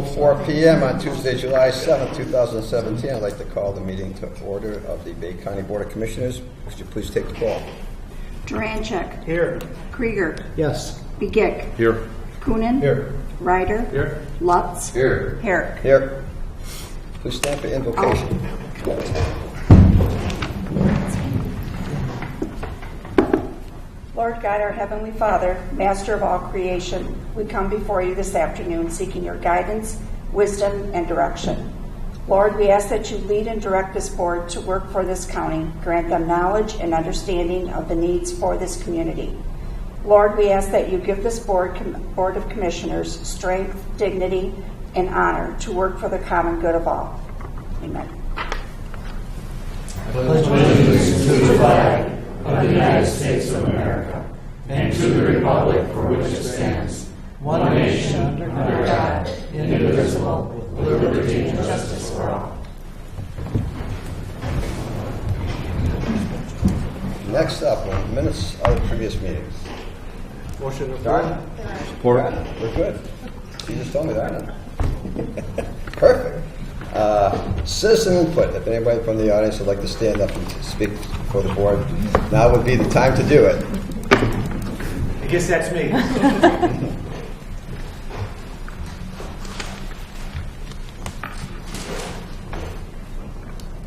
12:04 p.m. on Tuesday, July 7th, 2017. I'd like to call the meeting to order of the Bay County Board of Commissioners. Could you please take the call? Durancheck. Here. Krieger. Yes. Begic. Here. Coonan. Here. Ryder. Here. Lutz. Here. Herrick. Here. Please stand for invocation. Lord God, our Heavenly Father, Master of all creation, we come before you this afternoon seeking your guidance, wisdom, and direction. Lord, we ask that you lead and direct this board to work for this county, grant them knowledge and understanding of the needs for this community. Lord, we ask that you give this board of commissioners strength, dignity, and honor to work for the common good of all. Amen. I pledge allegiance to the flag of the United States of America and to the republic for which it stands, one nation, under God, indivisible, with liberty and justice for all. Next up, minutes of the previous meetings. Motion to Darn? Support. We're good. You just told me that. Perfect. Citizen input. If anybody from the audience would like to stand up and speak before the board, now would be the time to do it. I guess that's me.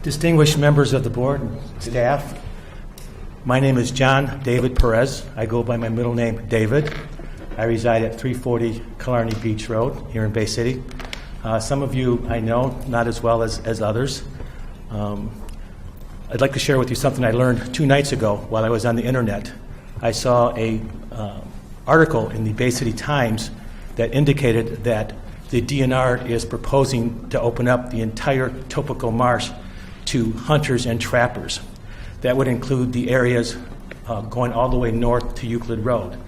Distinguished members of the board and staff, my name is John David Perez. I go by my middle name, David. I reside at 340 Killarney Beach Road here in Bay City. Some of you I know, not as well as others. I'd like to share with you something I learned 2 nights ago while I was on the internet. I saw a article in the Bay City Times that indicated that the DNR is proposing to open up the entire Topico Marsh to hunters and trappers. That would include the areas going all the way north to Euclid Road.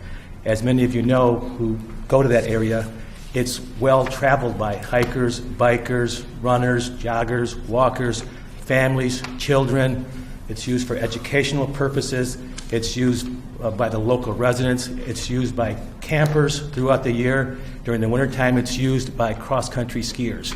As many of you know who go to that area, it's well traveled by hikers, bikers, runners, joggers, walkers, families, children. It's used for educational purposes. It's used by the local residents. It's used by campers throughout the year. During the wintertime, it's used by cross-country skiers.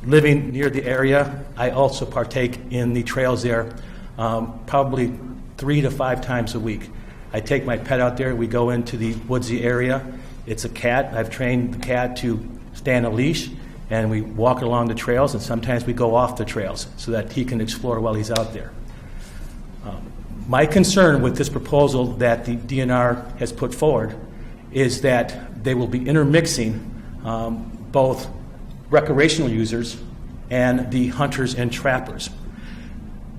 Living near the area, I also partake in the trails there probably 3 to 5 times a week. I take my pet out there. We go into the woodsy area. It's a cat. I've trained the cat to stay on a leash, and we walk along the trails, and sometimes we go off the trails so that he can explore while he's out there. My concern with this proposal that the DNR has put forward is that they will be intermixing both recreational users and the hunters and trappers.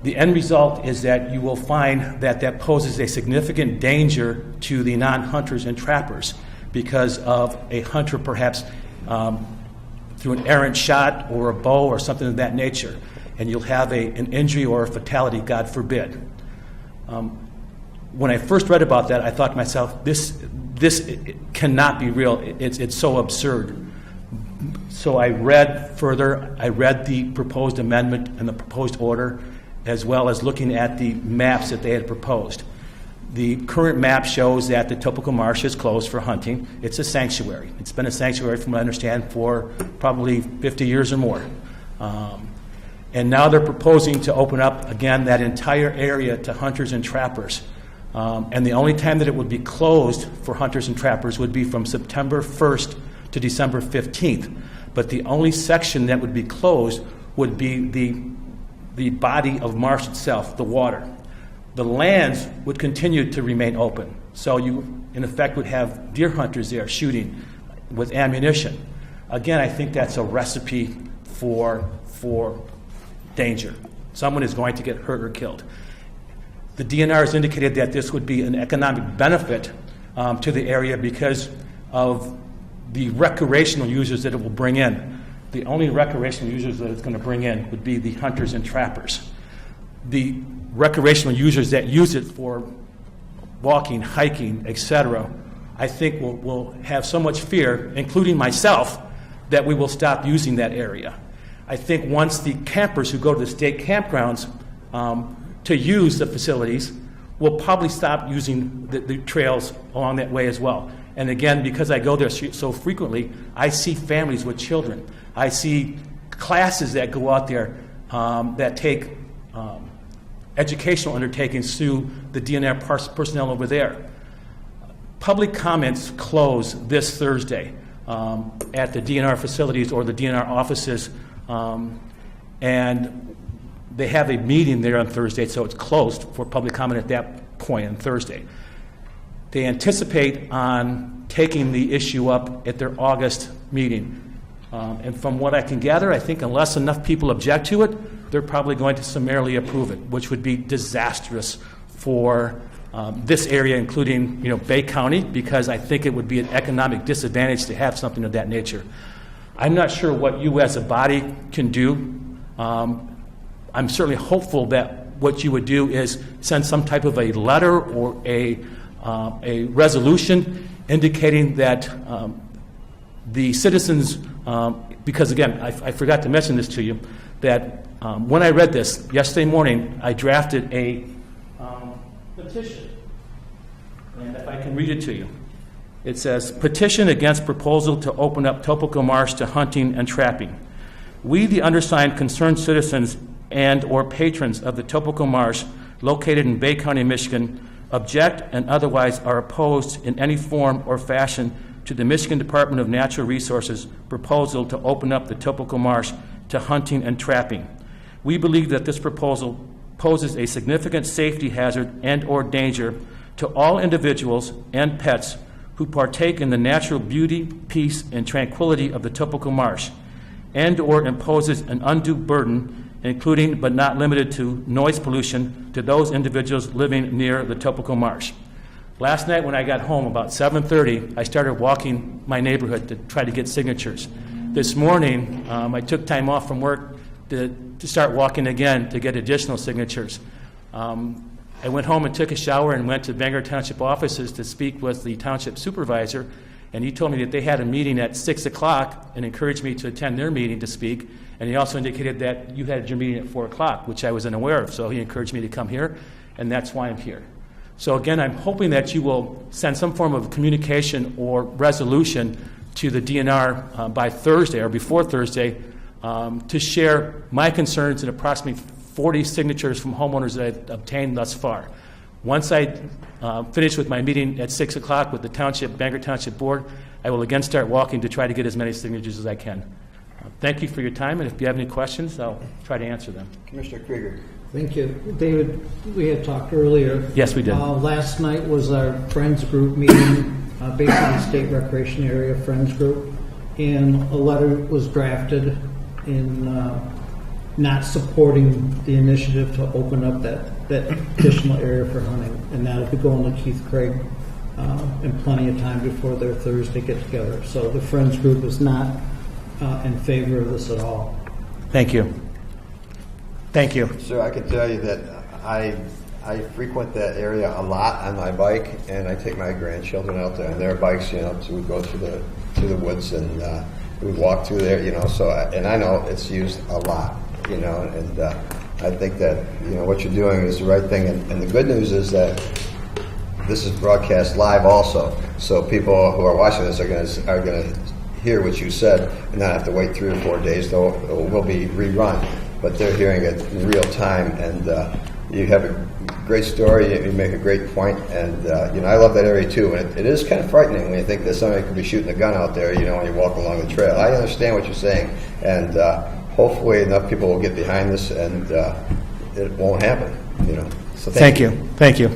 The end result is that you will find that that poses a significant danger to the non-hunters and trappers because of a hunter perhaps through an errant shot or a bow or something of that nature, and you'll have an injury or a fatality, God forbid. When I first read about that, I thought to myself, this cannot be real. It's so absurd. So I read further. I read the proposed amendment and the proposed order, as well as looking at the maps that they had proposed. The current map shows that the Topico Marsh is closed for hunting. It's a sanctuary. It's been a sanctuary, from what I understand, for probably 50 years or more. And now they're proposing to open up, again, that entire area to hunters and trappers. And the only time that it would be closed for hunters and trappers would be from September 1st to December 15th. But the only section that would be closed would be the body of marsh itself, the water. The lands would continue to remain open. So you, in effect, would have deer hunters there shooting with ammunition. Again, I think that's a recipe for danger. Someone is going to get hurt or killed. The DNR has indicated that this would be an economic benefit to the area because of the recreational users that it will bring in. The only recreational users that it's going to bring in would be the hunters and trappers. The recreational users that use it for walking, hiking, etc., I think will have so much fear, including myself, that we will stop using that area. I think once the campers who go to the state campgrounds to use the facilities will probably stop using the trails along that way as well. And again, because I go there so frequently, I see families with children. I see classes that go out there that take educational undertakings through the DNR personnel over there. Public comments close this Thursday at the DNR facilities or the DNR offices, and they have a meeting there on Thursday, so it's closed for public comment at that point on Thursday. They anticipate on taking the issue up at their August meeting. And from what I can gather, I think unless enough people object to it, they're probably going to summarily approve it, which would be disastrous for this area, including Bay County, because I think it would be an economic disadvantage to have something of that nature. I'm not sure what you as a body can do. I'm certainly hopeful that what you would do is send some type of a letter or a resolution indicating that the citizens, because again, I forgot to mention this to you, that when I read this yesterday morning, I drafted a petition. And if I can read it to you. It says, "Petition against proposal to open up Topical Marsh to hunting and trapping. We, the undersigned concerned citizens and or patrons of the Topical Marsh located in Bay County, Michigan, object and otherwise are opposed in any form or fashion to the Michigan Department of Natural Resources proposal to open up the Topical Marsh to hunting and trapping. We believe that this proposal poses a significant safety hazard and or danger to all individuals and pets who partake in the natural beauty, peace, and tranquility of the Topical Marsh, and or imposes an undue burden, including but not limited to noise pollution, to those individuals living near the Topical Marsh." Last night when I got home, about 7:30, I started walking my neighborhood to try to get signatures. This morning, I took time off from work to start walking again to get additional signatures. I went home and took a shower and went to Bangor Township offices to speak with the township supervisor, and he told me that they had a meeting at 6 o'clock and encouraged me to attend their meeting to speak, and he also indicated that you had your meeting at 4 o'clock, which I was unaware of, so he encouraged me to come here, and that's why I'm here. So again, I'm hoping that you will send some form of communication or resolution to the DNR by Thursday or before Thursday to share my concerns and approximately 40 signatures from homeowners that I've obtained thus far. Once I finish with my meeting at 6 o'clock with the Bangor Township Board, I will again start walking to try to get as many signatures as I can. Thank you for your time, and if you have any questions, I'll try to answer them. Commissioner Krieger. Thank you. David, we had talked earlier. Yes, we did. Last night was our Friends Group meeting based on the State Recreation Area Friends Group, and a letter was drafted in not supporting the initiative to open up that additional area for hunting, and that'll be going to Keith Craig in plenty of time before their Thursday get-together. So the Friends Group is not in favor of this at all. Thank you. Thank you. Sir, I can tell you that I frequent that area a lot on my bike, and I take my grandchildren out there on their bikes, so we go through the woods and we walk through there, so, and I know it's used a lot, and I think that, what you're doing is the right thing, and the good news is that this is broadcast live also, so people who are watching this are going to hear what you said and not have to wait 3 or 4 days, though it will be rerun. But they're hearing it in real time, and you have a great story, you make a great point, and I love that area too, and it is kind of frightening when you think that somebody could be shooting a gun out there, when you walk along the trail. I understand what you're saying, and hopefully enough people will get behind this, and it won't happen, So Thank you. Thank you.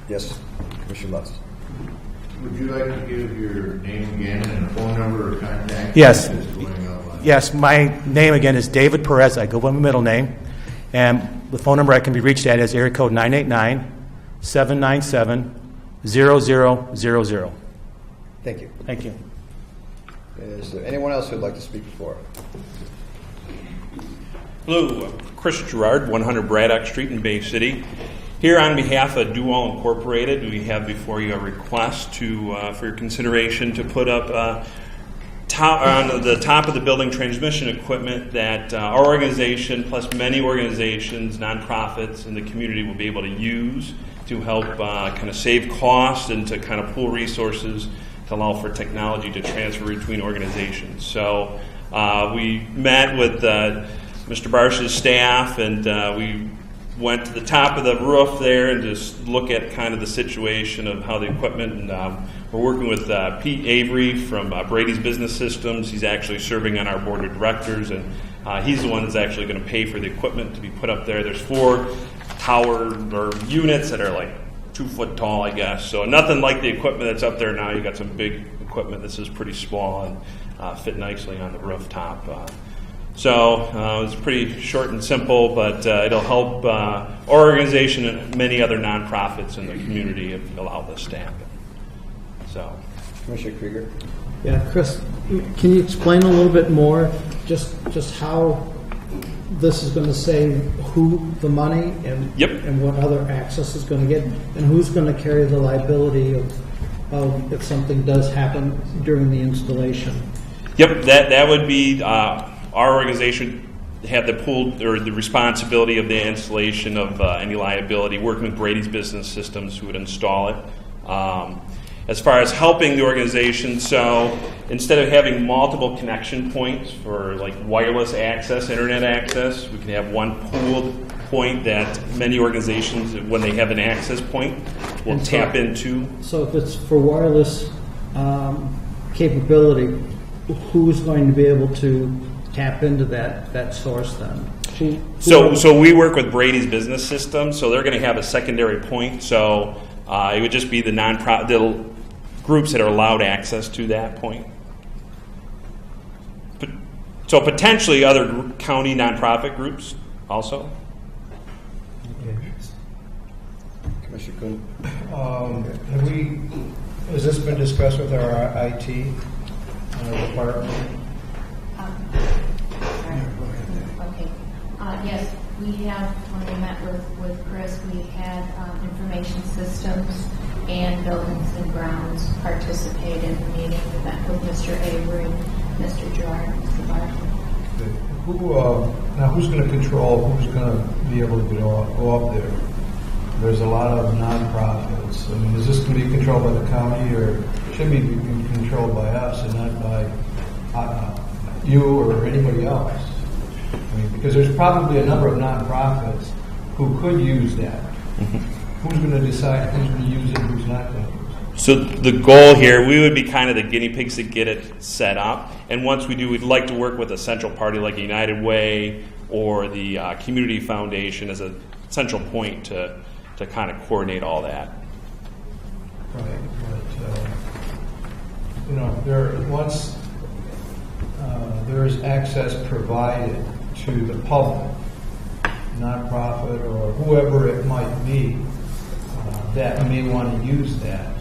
Yes, Commissioner Lutz. Would you like to give your name again and a phone number or contact? Yes. Yes, Yes, my name again is David Perez. I go by my middle name. And the phone number I can be reached at is area code 989-797-0000. Thank you. Thank you. Is there anyone else who would like to speak before? Hello, Chris Gerard, 100 Braddock Street in Bay City. Here on behalf of Dual Incorporated, we have before you a request for your consideration to put up on the top of the building transmission equipment that our organization plus many organizations, nonprofits in the community will be able to use to help kind of save costs and to kind of pool resources to allow for technology to transfer between organizations. So we met with Mr. Barsh's staff, and we went to the top of the roof there and just look at kind of the situation of how the equipment, and we're working with Pete Avery from Brady's Business Systems. He's actually serving on our board of directors, and he's the one that's actually going to pay for the equipment to be put up there. There's 4 tower or units that are like 2 foot tall, I guess. So nothing like the equipment that's up there now. You got some big equipment. This is pretty small and fit nicely on the rooftop. So it's pretty short and simple, but it'll help our organization and many other nonprofits in the community if you allow this to happen. So, Commissioner Krieger? Yeah, Chris, can you explain a little bit more just how this is going to say who the money and Yep. and what other access is going to get, and who's going to carry the liability of if something does happen during the installation? Yep, that would be our organization had the pool or the responsibility of the installation of any liability, working with Brady's Business Systems, who would install it. As far as helping the organization, so instead of having multiple connection points for like wireless access, internet access, we can have one pooled point that many organizations, when they have an access point, will And so- tap into. So if it's for wireless capability, who's going to be able to tap into that source then? So we work with Brady's Business System, so they're going to have a secondary point. So it would just be the the groups that are allowed access to that point. So potentially other county nonprofit groups also. Commissioner Kuhn? Has this been discussed with our IT department? Okay. Yes, we have, when we met with Chris, we had information systems and buildings and grounds participate in the meeting with Mr. Avery, Mr. Gerard, Mr. Barton. Now who's going to control, who's going to be able to go up there? There's a lot of nonprofits. I mean, is this going to be controlled by the county, or should it be controlled by us and not by you or anybody else? I mean, because there's probably a number of nonprofits who could use that. Who's going to decide who's going to use it and who's not going to use it? So the goal here, we would be kind of the guinea pigs to get it set up. And once we do, we'd like to work with a central party like United Way or the Community Foundation as a central point to kind of coordinate all that. Right, but once there is access provided to the public, nonprofit or whoever it might be, that may want to use that.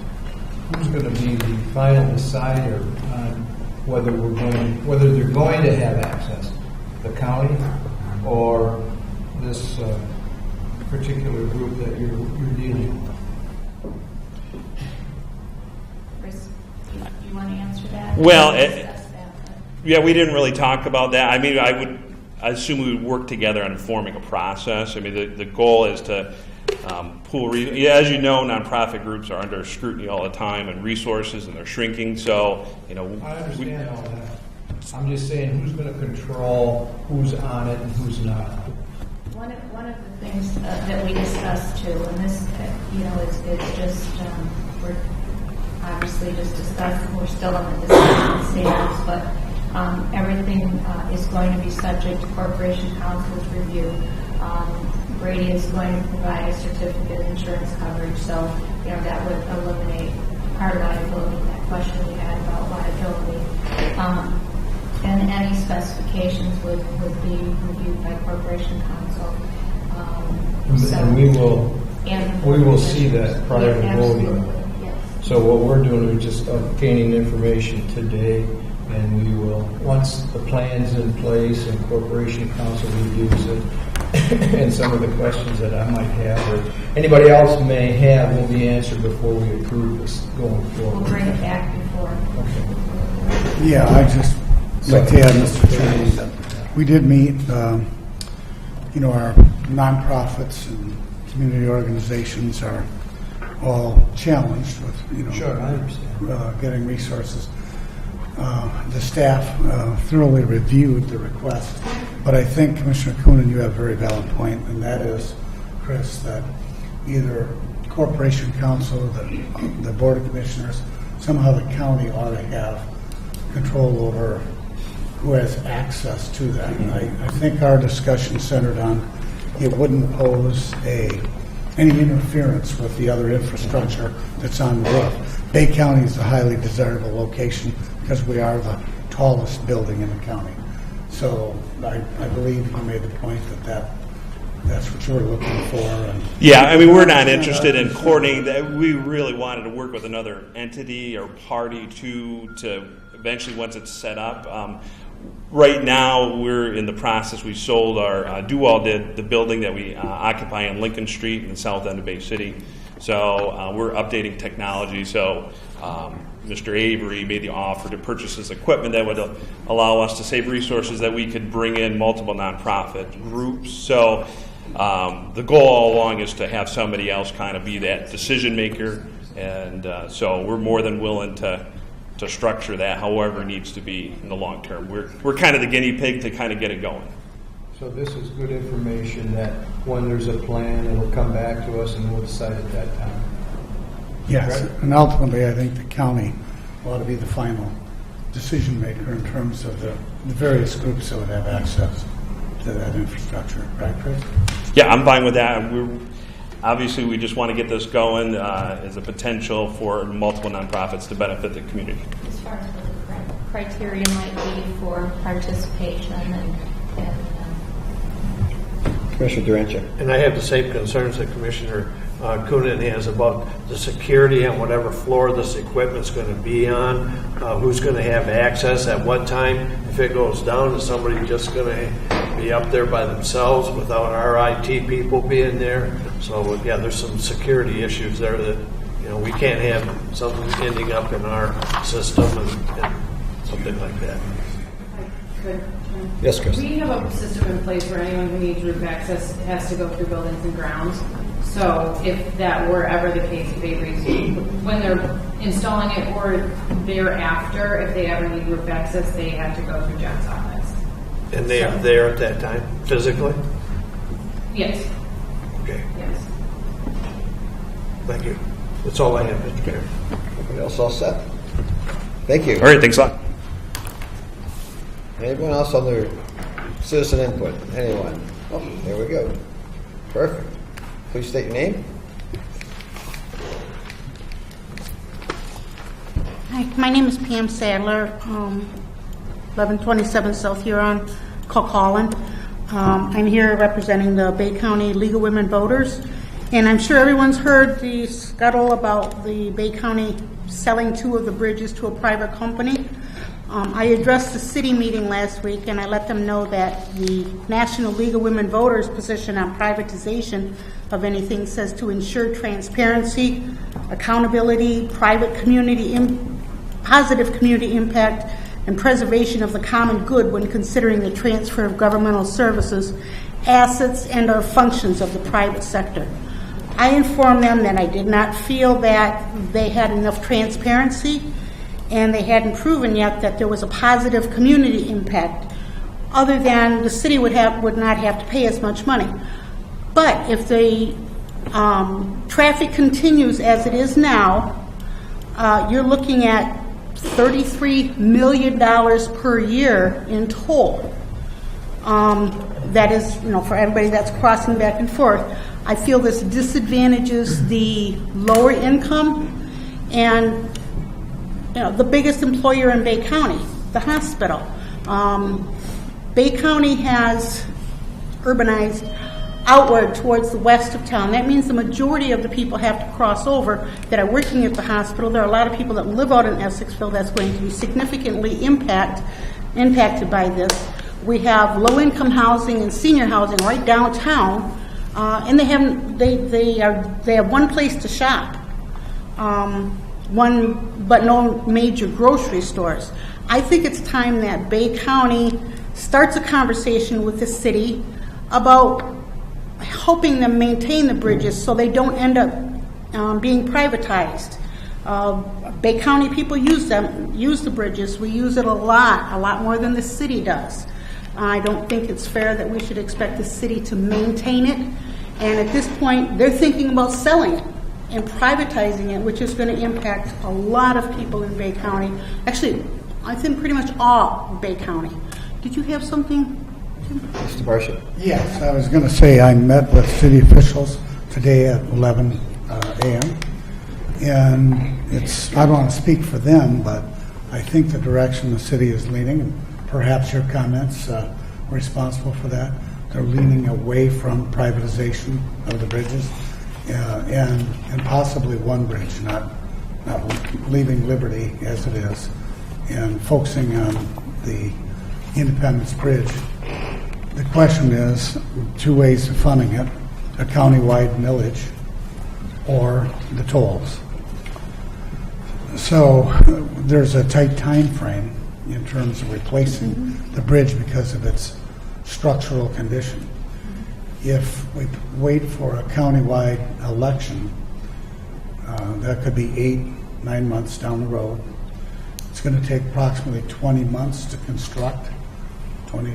Who's going to be the final decider on whether they're going to have access? The county or this particular group that you're dealing with? Chris, do you want to answer that? Well, We discussed that, but- Yeah, we didn't really talk about that. I mean, I assume we would work together on forming a process. I mean, the goal is to pool. As you know, nonprofit groups are under scrutiny all the time, and resources, and they're shrinking. So, I understand all that. I'm just saying, who's going to control who's on it and who's not? One of the things that we discussed too, and this, it's just, we're obviously just discussing, we're still in the discussion stages, but everything is going to be subject to Corporation Council's review. Brady is going to provide a certificate of insurance coverage, so that would eliminate part of liability, that question we had about liability. And any specifications would be reviewed by Corporation Council. And we will see that prior to voting. Absolutely, yes. So what we're doing is just gaining information today, and we will, once the plan's in place and Corporation Council reviews it, and some of the questions that I might have or anybody else may have will be answered before we approve this going forward. We'll bring it back before. Okay. Yeah, I just like to add, Mr. Chairman, that we did meet, our nonprofits and community organizations are all challenged with, Sure, I understand. getting resources. The staff thoroughly reviewed the request, but I think, Commissioner Coonan, you have a very valid point, and that is, Chris, that either Corporation Council, the Board of Commissioners, somehow the county ought to have control over who has access to that. And I think our discussion centered on it wouldn't pose any interference with the other infrastructure that's on the roof. Bay County is a highly desirable location because we are the tallest building in the county. So I believe you made the point that's what you were looking for. And Yeah, I mean, we're not interested in coordinating that. We really wanted to work with another entity or party to eventually, once it's set up. Right now, we're in the process. We sold our, Duval did the building that we occupy on Lincoln Street in the south end of Bay City. So we're updating technology. So Mr. Avery made the offer to purchase this equipment that would allow us to save resources that we could bring in multiple nonprofit groups. So the goal all along is to have somebody else kind of be that decision maker. And so we're more than willing to structure that however it needs to be in the long term. We're kind of the guinea pig to kind of get it going. So this is good information that when there's a plan, it'll come back to us and we'll decide at that time. yes, Right. and ultimately, I think the county ought to be the final decision maker in terms of the various groups that would have access to that infrastructure. Right, Chris? Yeah, I'm fine with that. Obviously, we just want to get this going as a potential for multiple nonprofits to benefit the community. As far as what the criteria might be for participation and Commissioner Durancheck. And I have the same concerns that Commissioner Coonan has about the security on whatever floor this equipment's going to be on, who's going to have access at what time. If it goes down, is somebody just going to be up there by themselves without our IT people being there? So, yeah, there's some security issues there that, we can't have something ending up in our system and something like that. Yes, Chris. We have a system in place where anyone who needs roof access has to go through buildings and grounds. So if that were ever the case, when they're installing it or thereafter, if they ever need roof access, they have to go through John's office. And they are there at that time, physically? Yes. Okay, Yes. thank you. That's all I have, Mr. Chair. Everybody else all set? Thank you. All right, thanks a lot. Anyone else on the citizen input? Anyone? Oh, there we go. Perfect. Please state your name. Hi, my name is Pam Sadler, 1127 South Huron, Colquhoun. I'm here representing the Bay County League of Women Voters, and I'm sure everyone's heard the scuttle about the Bay County selling 2 of the bridges to a private company. I addressed the city meeting last week, and I let them know that the National League of Women Voters position on privatization of anything says to ensure transparency, accountability, positive community impact, and preservation of the common good when considering the transfer of governmental services, assets, and or functions of the private sector. I informed them that I did not feel that they had enough transparency and they hadn't proven yet that there was a positive community impact other than the city would not have to pay as much money. But if the traffic continues as it is now, you're looking at $33 million per year in toll. That is, for everybody that's crossing back and forth. I feel this disadvantages the lower income and the biggest employer in Bay County, the hospital. Bay County has urbanized outward towards the west of town. That means the majority of the people have to cross over that are working at the hospital. There are a lot of people that live out in Essexville that's going to be significantly impacted by this. We have low-income housing and senior housing right downtown, and they have one place to shop. But no major grocery stores. I think it's time that Bay County starts a conversation with the city about helping them maintain the bridges so they don't end up being privatized. Bay County people use the bridges. We use it a lot more than the city does. I don't think it's fair that we should expect the city to maintain it. And at this point, they're thinking about selling it and privatizing it, which is going to impact a lot of people in Bay County. Actually, I think pretty much all of Bay County. Did you have something? Mr. Barcia? Yes, I was going to say I met with city officials today at 11 a.m. And I don't want to speak for them, but I think the direction the city is leaning, and perhaps your comments are responsible for that, they're leaning away from privatization of the bridges and possibly one bridge, not leaving Liberty as it is, and focusing on the Independence Bridge. The question is two ways of funding it, a countywide millage or the tolls. So there's a tight time frame in terms of replacing the bridge because of its structural condition. If we wait for a countywide election, that could be 8-9 months down the road. It's going to take approximately 20 months to construct, 20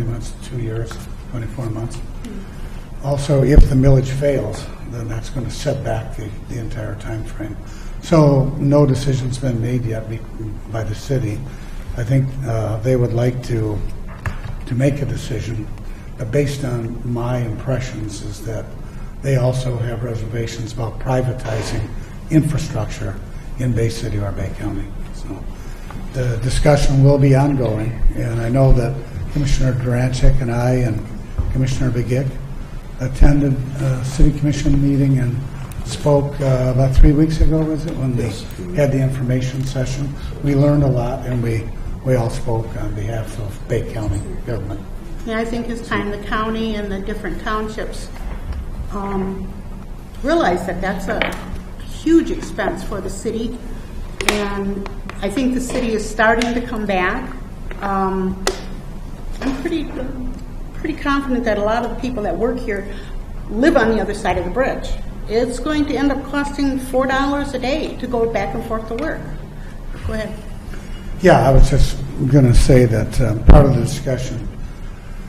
months to 2 years, 24 months. Also, if the millage fails, then that's going to set back the entire time frame. So no decision's been made yet by the city. I think they would like to make a decision, but based on my impressions is that they also have reservations about privatizing infrastructure in Bay City or Bay County. So the discussion will be ongoing, and I know that Commissioner Durancheck and I and Commissioner Begic attended a city commission meeting and spoke about 3 weeks ago, was it, when we had the information session. We learned a lot, and we all spoke on behalf of Bay County government. Yeah, I think it's time the county and the different townships realize that that's a huge expense for the city, and I think the city is starting to come back. I'm pretty confident that a lot of the people that work here live on the other side of the bridge. It's going to end up costing $4 a day to go back and forth to work. Go ahead. Yeah, I was just going to say that part of the discussion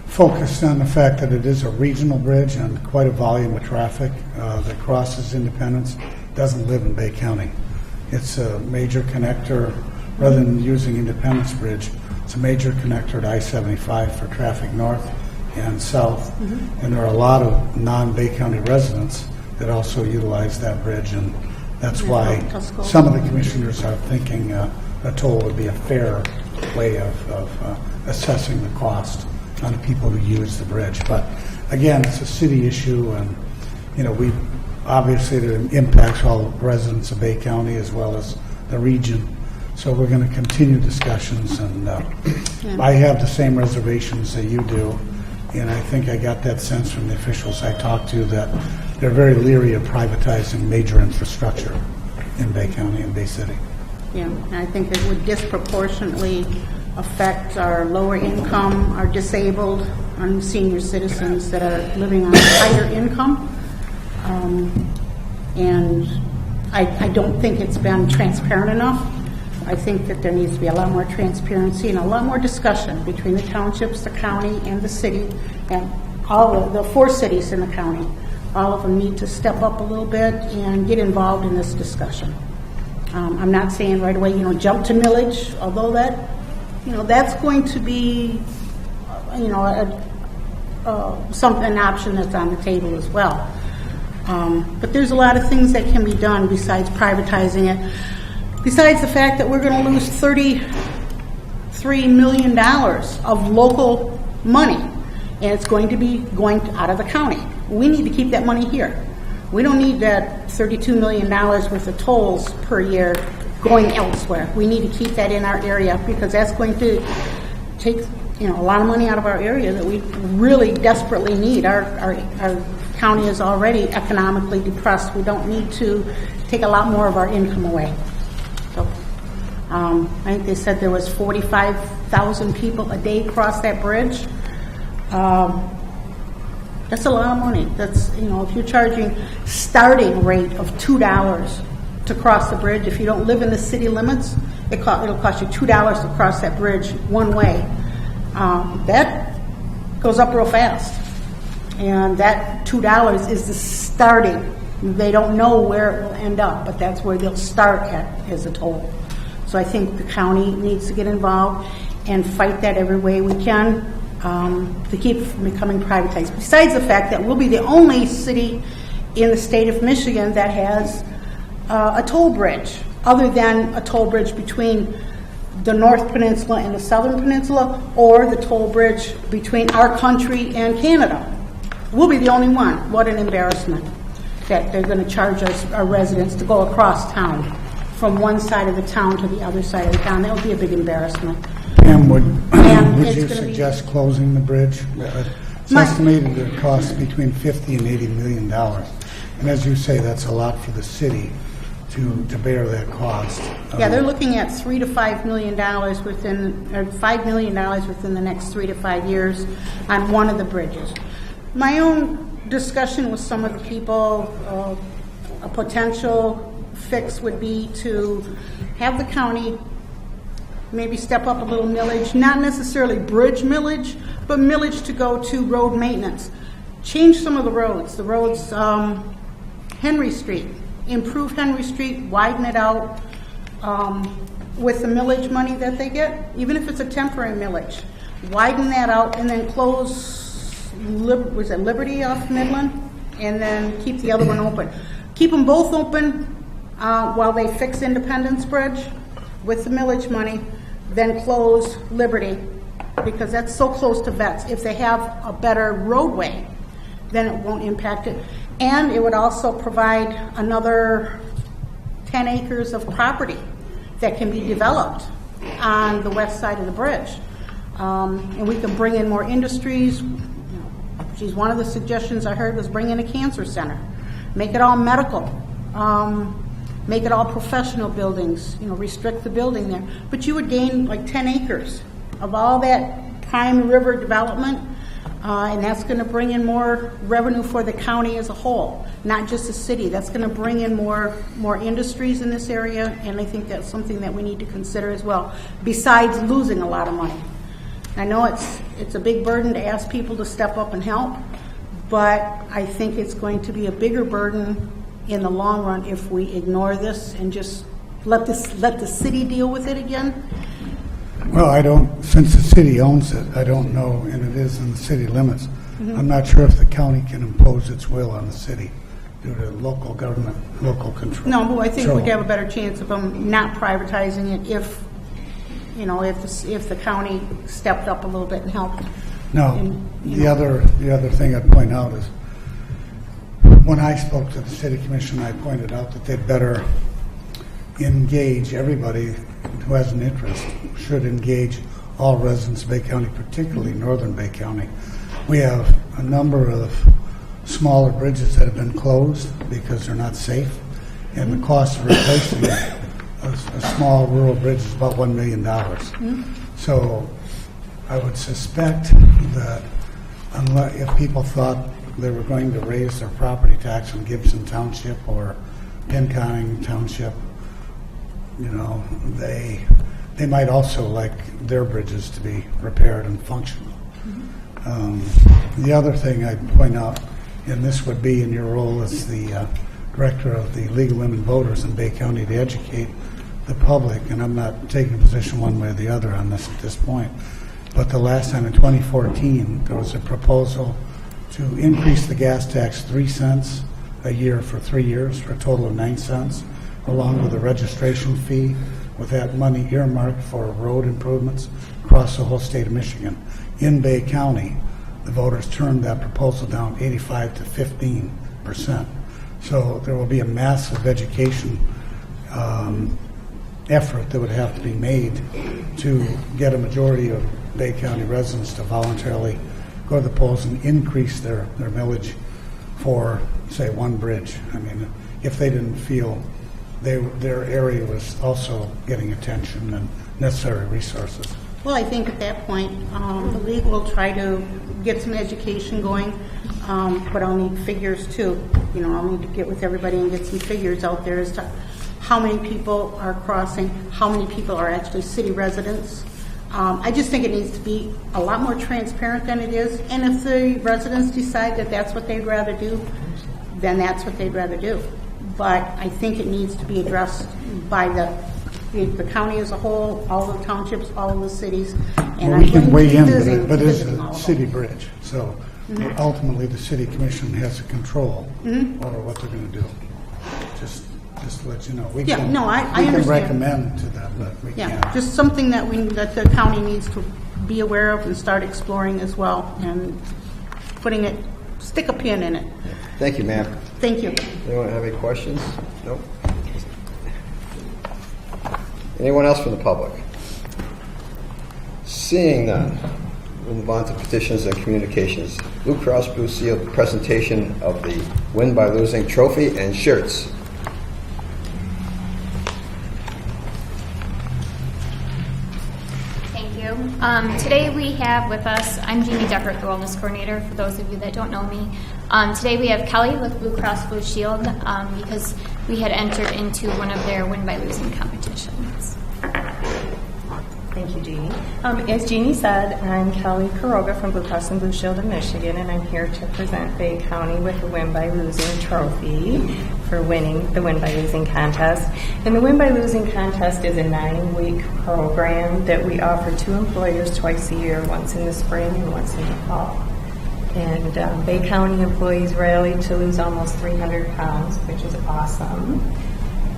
focused on the fact that it is a regional bridge and quite a volume of traffic that crosses Independence doesn't live in Bay County. It's a major connector, rather than using Independence Bridge, it's a major connector to I-75 for traffic north and south. And there are a lot of non-Bay County residents that also utilize that bridge, and that's why some of the commissioners are thinking a toll would be a fair way of assessing the cost on the people who use the bridge. But again, it's a city issue, and we obviously it impacts all residents of Bay County as well as the region. So we're going to continue discussions, and I have the same reservations that you do, and I think I got that sense from the officials I talked to that they're very leery of privatizing major infrastructure in Bay County and Bay City. Yeah, I think it would disproportionately affect our lower income, our disabled, our senior citizens that are living on a higher income. And I don't think it's been transparent enough. I think that there needs to be a lot more transparency and a lot more discussion between the townships, the county, and the city, and all of the 4 cities in the county. All of them need to step up a little bit and get involved in this discussion. I'm not saying right away, jump to millage, although that, that's going to be, an option that's on the table as well. But there's a lot of things that can be done besides privatizing it. Besides the fact that we're going to lose $33 million of local money, and it's going to be going out of the county. We need to keep that money here. We don't need that $32 million worth of tolls per year going elsewhere. We need to keep that in our area because that's going to take a lot of money out of our area that we really desperately need. Our county is already economically depressed. We don't need to take a lot more of our income away. So I think they said there was 45,000 people a day cross that bridge. That's a lot of money. That's, if you're charging starting rate of $2 to cross the bridge, if you don't live in the city limits, it'll cost you $2 to cross that bridge one way. That goes up real fast. And that $2 is the starting. They don't know where it will end up, but that's where they'll start at as a toll. So I think the county needs to get involved and fight that every way we can to keep it from becoming privatized. Besides the fact that we'll be the only city in the state of Michigan that has a toll bridge, other than a toll bridge between the North Peninsula and the Southern Peninsula, or the toll bridge between our country and Canada. We'll be the only one. What an embarrassment that they're going to charge us, our residents, to go across town from one side of the town to the other side of the town. That would be a big embarrassment. Pam, would it's you gonna suggest closing the bridge? It's estimated it costs between $50 and $80 million. And as you say, that's a lot for the city to bear that cost. Yeah, they're looking at $3 to $5 million $5 million within the next 3 to 5 years on one of the bridges. My own discussion with some of the people, a potential fix would be to have the county maybe step up a little millage, not necessarily bridge millage, but millage to go to road maintenance. Change some of the roads. Henry Street, improve Henry Street, widen it out with the millage money that they get, even if it's a temporary millage. Widen that out and then close Liberty off Midland, and then keep the other one open. Keep them both open while they fix Independence Bridge with the millage money, then close Liberty, because that's so close to vets. If they have a better roadway, then it won't impact it. And it would also provide another 10 acres of property that can be developed on the west side of the bridge. And we can bring in more industries. One of the suggestions I heard was bring in a cancer center, make it all medical, make it all professional buildings, restrict the building there. But you would gain like 10 acres of all that prime river development, and that's going to bring in more revenue for the county as a whole, not just the city. That's going to bring in more industries in this area, and I think that's something that we need to consider as well, besides losing a lot of money. I know it's a big burden to ask people to step up and help, but I think it's going to be a bigger burden in the long run if we ignore this and just let the city deal with it again. Well, since the city owns it, I don't know, and it is in the city limits. Mm-hmm. I'm not sure if the county can impose its will on the city due to local government, local control. No, but I think we'd have a better chance of them not privatizing it if the county stepped up a little bit and helped. No, the other thing I'd point out is when I spoke to the city commission, I pointed out that they'd better engage everybody who has an interest, should engage all residents of Bay County, particularly northern Bay County. We have a number of smaller bridges that have been closed because they're not safe, and the cost of replacing a small rural bridge is about $1 million. Mm-hmm. So I would suspect that if people thought they were going to raise their property tax in Gibson Township or Pinconning Township, they might also like their bridges to be repaired and functional. Mm-hmm. The other thing I'd point out, and this would be in your role as the director of the League of Women Voters in Bay County, to educate the public, and I'm not taking a position one way or the other on this at this point, but the last time in 2014, there was a proposal to increase the gas tax 3 cents a year for 3 years for a total of 9 cents, along with a registration fee, with that money earmarked for road improvements across the whole state of Michigan. In Bay County, the voters turned that proposal down 85 to 15%. So there will be a massive education effort that would have to be made to get a majority of Bay County residents to voluntarily go to the polls and increase their millage for, say, one bridge. I mean, if they didn't feel their area was also getting attention and necessary resources. Well, I think at that point, the league will try to get some education going, but I'll need figures too. You know, I'll need to get with everybody and get some figures out there as to how many people are crossing, how many people are actually city residents. I just think it needs to be a lot more transparent than it is. And if the residents decide that that's what they'd rather do, then that's what they'd rather do. But I think it needs to be addressed by the county as a whole, all the townships, all of the cities. And Well, we can weigh in, but it is visiting all a of city them. bridge, so ultimately the city commission has control over what they're going to do. Just to let you know. We Yeah, can- no, I We can understand. recommend to them, but we Yeah, can't. just something that the county needs to be aware of and start exploring as well, and stick a pin in it. Thank you, ma'am. Thank you. Anyone have any questions? Nope. Anyone else from the public? Seeing none, we'll move on to petitions and communications. Blue Cross Blue Shield presentation of the Win by Losing trophy and shirts. Thank you. Today we have with us, I'm Jeannie Deckert, the Wellness Coordinator, for those of you that don't know me. Today we have Kelly with Blue Cross Blue Shield because we had entered into one of their Win by Losing competitions. Thank you, Jeannie. As Jeannie said, I'm Kelly Karoga from Blue Cross and Blue Shield of Michigan, and I'm here to present Bay County with the Win by Losing trophy for winning the Win by Losing contest. And the Win by Losing contest is a 9-week program that we offer to employers twice a year, once in the spring and once in the fall. And Bay County employees rallied to lose almost 300 pounds, which is awesome.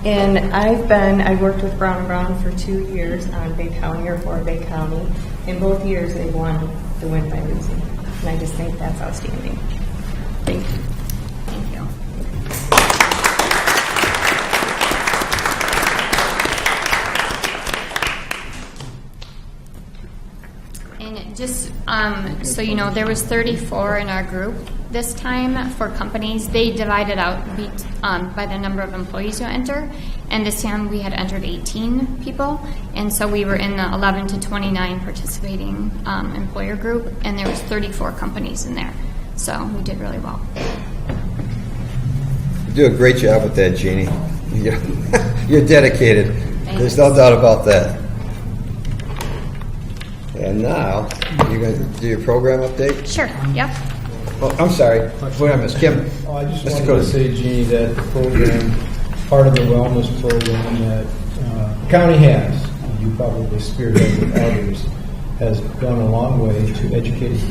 And I worked with Brown & Brown for 2 years on Bay County or for Bay County. In both years, they won the Win by Losing. And I just think that's outstanding. Thank you. Thank you. And just so you know, there was 34 in our group this time for companies. They divided out by the number of employees you enter, and this time we had entered 18 people, and so we were in the 11 to 29 participating employer group, and there was 34 companies in there, so we did really well. You do a great job with that, Jeannie. You're dedicated. There's no doubt about that. And now, you're going to do your program update? Sure, yep. Oh, I'm sorry. What I missed? Kim? Oh, I just Mr. wanted Cody. to say, Jeannie, that the program, part of the wellness program that the county has, and you probably spearhead with others, has gone a long way to educate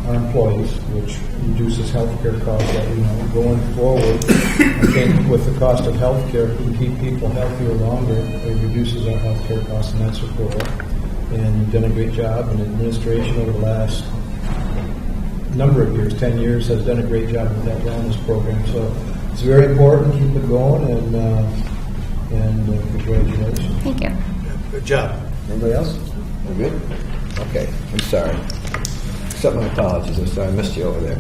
our employees, which reduces healthcare costs that we know. Going forward, I think with the cost of healthcare, if we keep people healthier longer, it reduces our healthcare costs, and that's the goal. And you've done a great job, and administration over the last number of years, 10 years, has done a great job with that wellness program. So it's very important. Keep it going, and congratulations. Thank you. Good job. Anybody else? We're good? Okay, I'm sorry. Accept my apologies. I'm sorry I missed you over there.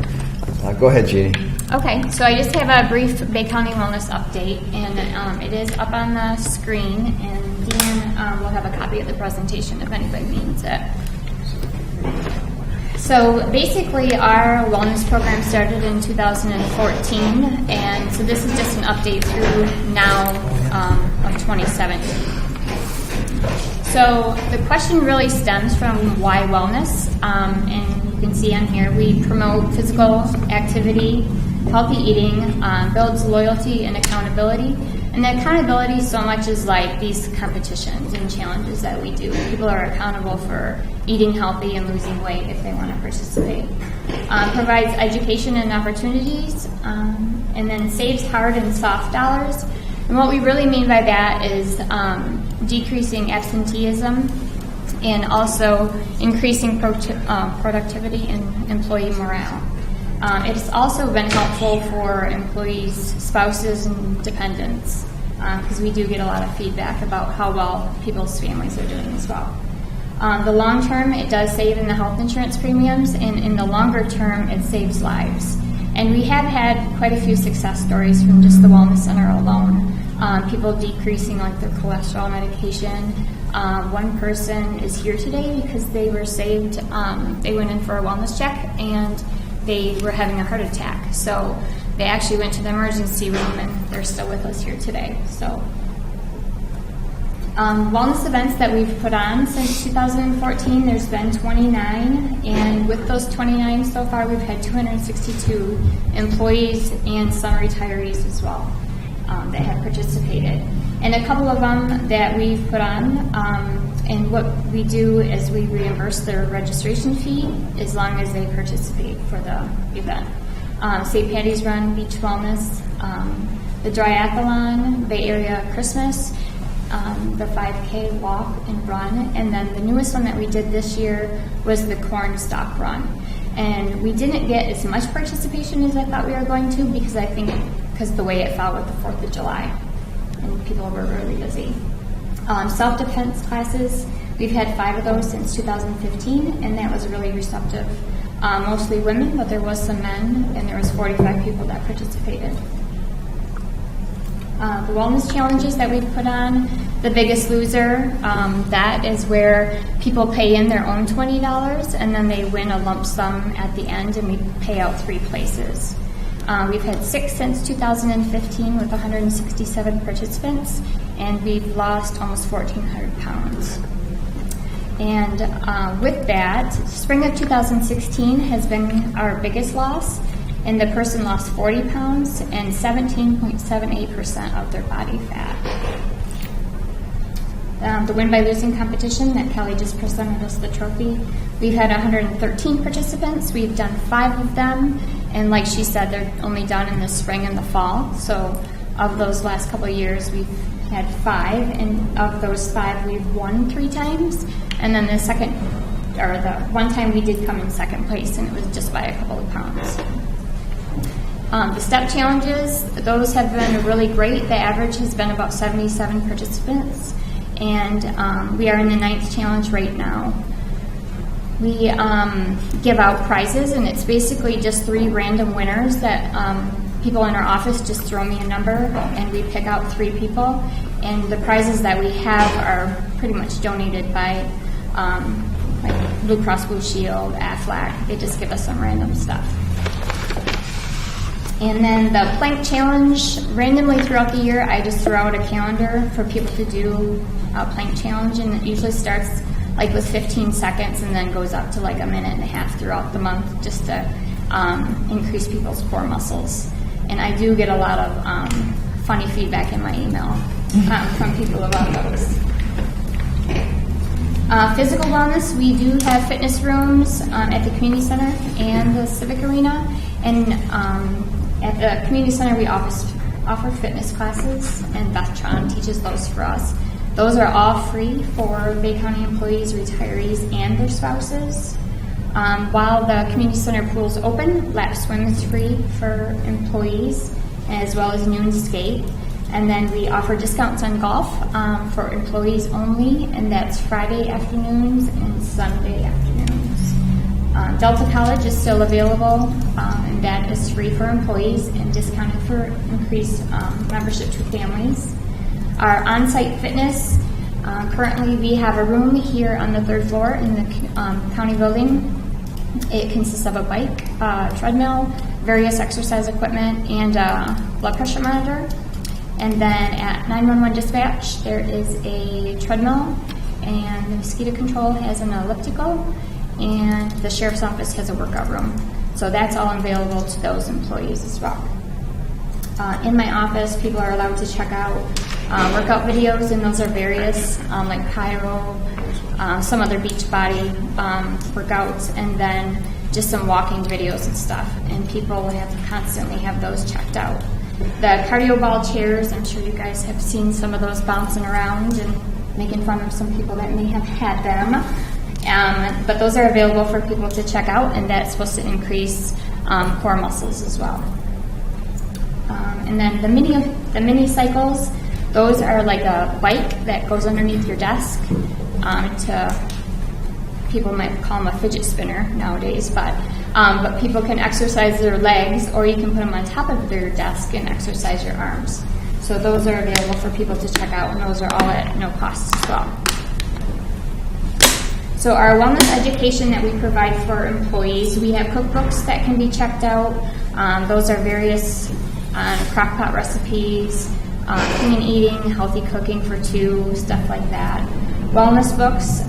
Go ahead, Jeannie. Okay, so I just have a brief Bay County Wellness update, and it is up on the screen, and Dan will have a copy of the presentation if anybody needs it. So basically, our wellness program started in 2014, and so this is just an update through now of 2017. So the question really stems from why wellness, and you can see on here, we promote physical activity, healthy eating, builds loyalty and accountability. And the accountability so much is like these competitions and challenges that we do. People are accountable for eating healthy and losing weight if they want to participate. Provides education and opportunities, and then saves hard and soft dollars. And what we really mean by that is decreasing absenteeism and also increasing productivity and employee morale. It has also been helpful for employees, spouses, and dependents because we do get a lot of feedback about how well people's families are doing as well. The long term, it does save in the health insurance premiums, and in the longer term, it saves lives. And we have had quite a few success stories from just the Wellness Center alone. People decreasing like their cholesterol medication, One person is here today because they were saved. They went in for a wellness check and they were having a heart attack. So they actually went to the emergency room and they're still with us here today. So wellness events that we've put on since 2014, there's been 29, and with those 29 so far, we've had 262 employees and some retirees as well that have participated. And a couple of them that we've put on, and what we do is we reimburse their registration fee as long as they participate for the event. St. Patty's Run, Beach Wellness, the Dryathlon, Bay Area Christmas, the 5K walk and run, and then the newest one that we did this year was the corn stalk run. And we didn't get as much participation as I thought we were going to because the way it fell with the 4th of July, and people were really busy. Self-defense classes, we've had 5 of those since 2015, and that was really receptive. Mostly women, but there was some men, and there was 45 people that participated. The wellness challenges that we've put on, the Biggest Loser, that is where people pay in their own $20 and then they win a lump sum at the end, and we pay out 3 places. We've had 6 since 2015 with 167 participants, and we've lost almost 1,400 pounds. And with that, spring of 2016 has been our biggest loss. And the person lost 40 pounds and 17.78% of their body fat. The win by losing competition that Kelly just presented us the trophy, we've had 113 participants. We've done 5 of them, and like she said, they're only done in the spring and the fall. So of those last couple of years, we've had 5, and of those 5, we've won 3 times. And then the one time we did come in second place, and it was just by a couple of pounds. The step challenges, those have been really great. The average has been about 77 participants, and we are in the 9th challenge right now. We give out prizes, and it's basically just 3 random winners that people in our office just throw me a number, and we pick out 3 people. And the prizes that we have are pretty much donated by like Blue Cross Blue Shield, AFLAC. They just give us some random stuff. And then the plank challenge, randomly throughout the year, I just throw out a calendar for people to do a plank challenge, and it usually starts like with 15 seconds and then goes up to like a minute and a half throughout the month, just to increase people's core muscles. And I do get a lot of funny feedback in my email from people about those. Physical wellness, we do have fitness rooms at the community center and the civic arena, and at the community center, we offer fitness classes, and Beth Tron teaches those for us. Those are all free for Bay County employees, retirees, and their spouses. While the community center pool is open, lap swim is free for employees, as well as noon skate. And then we offer discounts on golf for employees only, and that's Friday afternoons and Sunday afternoons. Delta College is still available, and that is free for employees and discounted for increased membership to families. Our on-site fitness, currently we have a room here on the 3rd floor in the county building. It consists of a bike, treadmill, various exercise equipment, and a blood pressure monitor. And then at 911 dispatch, there is a treadmill, and the mosquito control has an elliptical, and the sheriff's office has a workout room. So that's all available to those employees as well. In my office, people are allowed to check out workout videos, and those are various, like Pyro, some other beach body workouts, and then just some walking videos and stuff. And people constantly have those checked out. The cardio ball chairs, I'm sure you guys have seen some of those bouncing around and making fun of some people that may have had them. But those are available for people to check out, and that's supposed to increase core muscles as well. And then the mini cycles, those are like a bike that goes underneath your desk. People might call them a fidget spinner nowadays, but people can exercise their legs, or you can put them on top of their desk and exercise your arms. So those are available for people to check out, and those are all at no cost as well. So our wellness education that we provide for employees, we have cookbooks that can be checked out. Those are various crockpot recipes, clean eating, healthy cooking for two, stuff like that. Wellness books,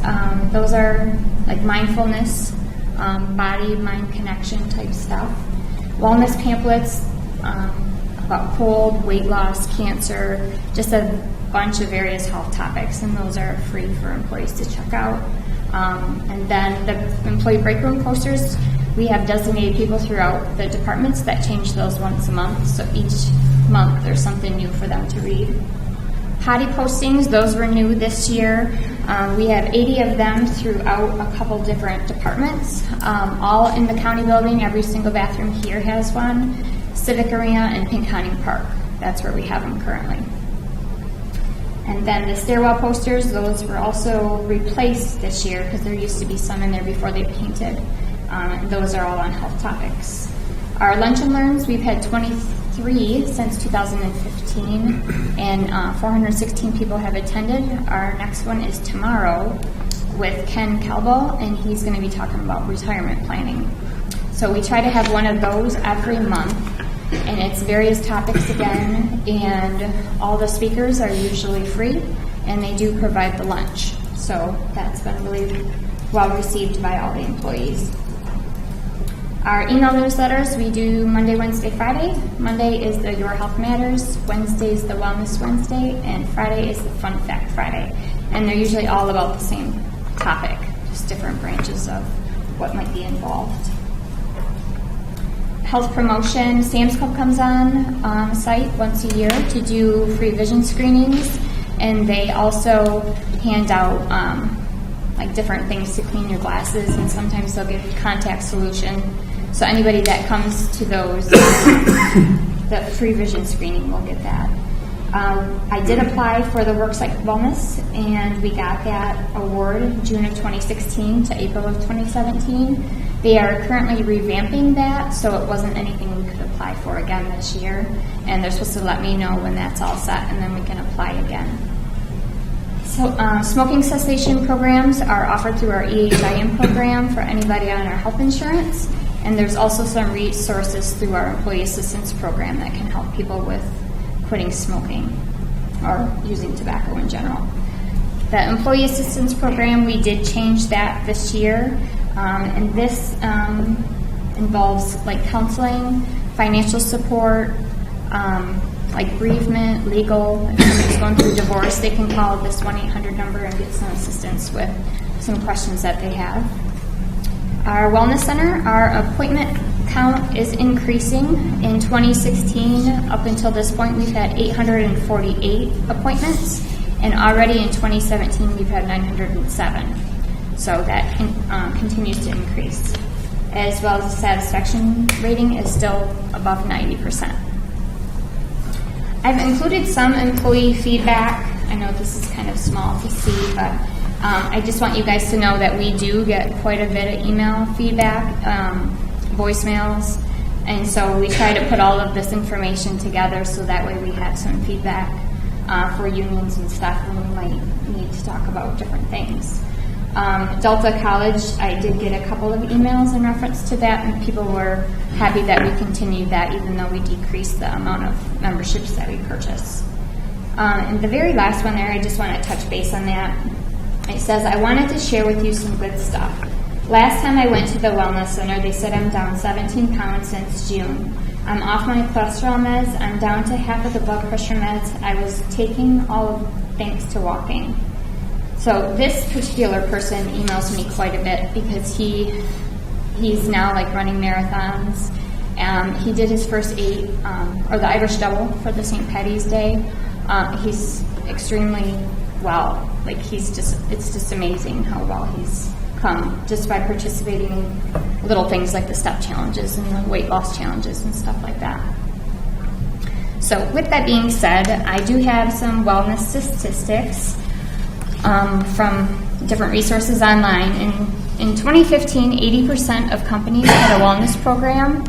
those are like mindfulness, body-mind connection type stuff. Wellness pamphlets about cold, weight loss, cancer, just a bunch of various health topics, and those are free for employees to check out. And then the employee break room posters, we have designated people throughout the departments that change those once a month, so each month there's something new for them to read. Potty postings, those were new this year. We have 80 of them throughout a couple different departments, all in the county building. Every single bathroom here has one. Civic Arena and Pinconning Park, that's where we have them currently. And then the stairwell posters, those were also replaced this year because there used to be some in there before they painted. And those are all on health topics. Our lunch and learns, we've had 23 since 2015, and 416 people have attended. Our next one is tomorrow with Ken Kelbel, and he's going to be talking about retirement planning. So we try to have one of those every month, and it's various topics again, and all the speakers are usually free, and they do provide the lunch. So that's been really well received by all the employees. Our email newsletters, we do Monday, Wednesday, Friday. Monday is the Your Health Matters, Wednesday is the Wellness Wednesday, and Friday is the Fun Fact Friday. And they're usually all about the same topic, just different branches of what might be involved. Health promotion, Sam's Club comes on site once a year to do free vision screenings, and they also hand out like different things to clean your glasses, and sometimes they'll give contact solution. So anybody that comes to those, the free vision screening will get that. I did apply for the Worksite Wellness, and we got that award June of 2016 to April of 2017. They are currently revamping that, so it wasn't anything we could apply for again this year. And they're supposed to let me know when that's all set, and then we can apply again. So, smoking cessation programs are offered through our EHIM program for anybody on our health insurance. And there's also some resources through our employee assistance program that can help people with quitting smoking or using tobacco in general. The employee assistance program, we did change that this year. And this involves like counseling, financial support, like bereavement, legal. If somebody's going through divorce, they can call this 1-800 number and get some assistance with some questions that they have. Our Wellness Center, our appointment count is increasing. In 2016, up until this point, we've had 848 appointments, and already in 2017, we've had 907. So that continues to increase, as well as the satisfaction rating is still above 90%. I've included some employee feedback. I know this is kind of small to see, but I just want you guys to know that we do get quite a bit of email feedback, voicemails, and so we try to put all of this information together so that way we have some feedback for unions and stuff when we might need to talk about different things. Delta College, I did get a couple of emails in reference to that, and people were happy that we continued that even though we decreased the amount of memberships that we purchase. And the very last one there, I just want to touch base on that. It says, I wanted to share with you some good stuff. Last time I went to the Wellness Center, they said I'm down 17 pounds since June. I'm off my cholesterol meds. I'm down to half of the blood pressure meds I was taking, all thanks to walking. So this particular person emails me quite a bit because he's now like running marathons. He did his first 8, or the Irish double for the St. Patty's Day. He's extremely well. Like it's just amazing how well he's come just by participating in little things like the step challenges and the weight loss challenges and stuff like that. So with that being said, I do have some wellness statistics from different resources online. In 2015, 80% of companies had a wellness program,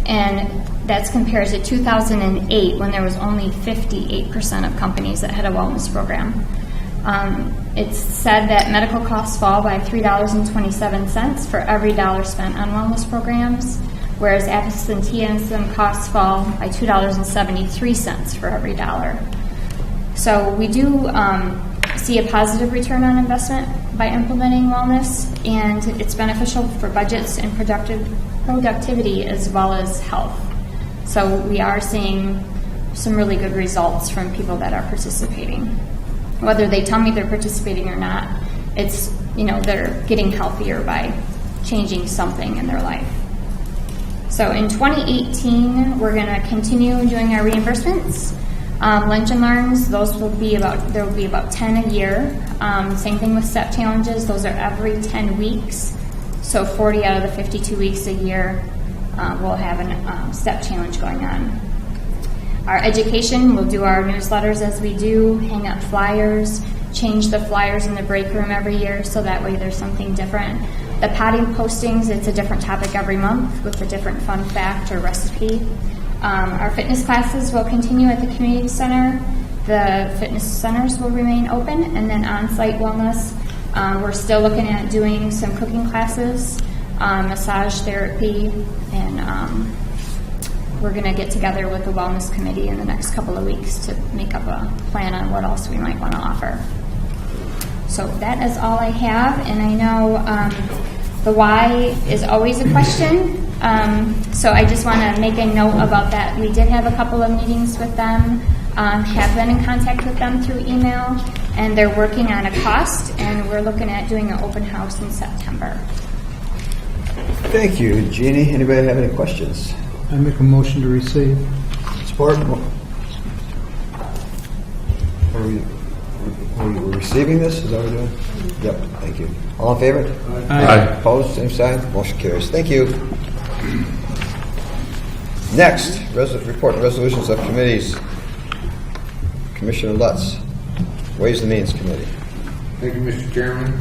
and that's compared to 2008 when there was only 58% of companies that had a wellness program. It's said that medical costs fall by $3.27 for every dollar spent on wellness programs, whereas absenteeism costs fall by $2.73 for every dollar. So we do see a positive return on investment by implementing wellness, and it's beneficial for budgets and productivity as well as health. So we are seeing some really good results from people that are participating. Whether they tell me they're participating or not, it's, they're getting healthier by changing something in their life. So in 2018, we're going to continue doing our reimbursements. Lunch and learns, there will be about 10 a year. Same thing with step challenges, those are every 10 weeks. So 40 out of the 52 weeks a year, we'll have a step challenge going on. Our education, we'll do our newsletters as we do, hang up flyers, change the flyers in the break room every year so that way there's something different. The potty postings, it's a different topic every month with a different fun fact or recipe. Our fitness classes will continue at the community center. The fitness centers will remain open, and then on-site wellness, we're still looking at doing some cooking classes, massage therapy, and we're going to get together with the wellness committee in the next couple of weeks to make up a plan on what else we might want to offer. So that is all I have, and I know the why is always a question. So I just want to make a note about that. We did have a couple of meetings with them, have been in contact with them through email, and they're working on a cost, and we're looking at doing an open house in September. Thank you, Jeannie. Anybody have any questions? I make a motion to receive. Support. Are we receiving this? Is that what we're doing? Yep, thank you. All in favor? Aye. Opposed, same sign. Motion carries. Thank you. Next, report and resolutions of committees. Commissioner Lutz, Ways and Means Committee. Thank you, Mr. Chairman.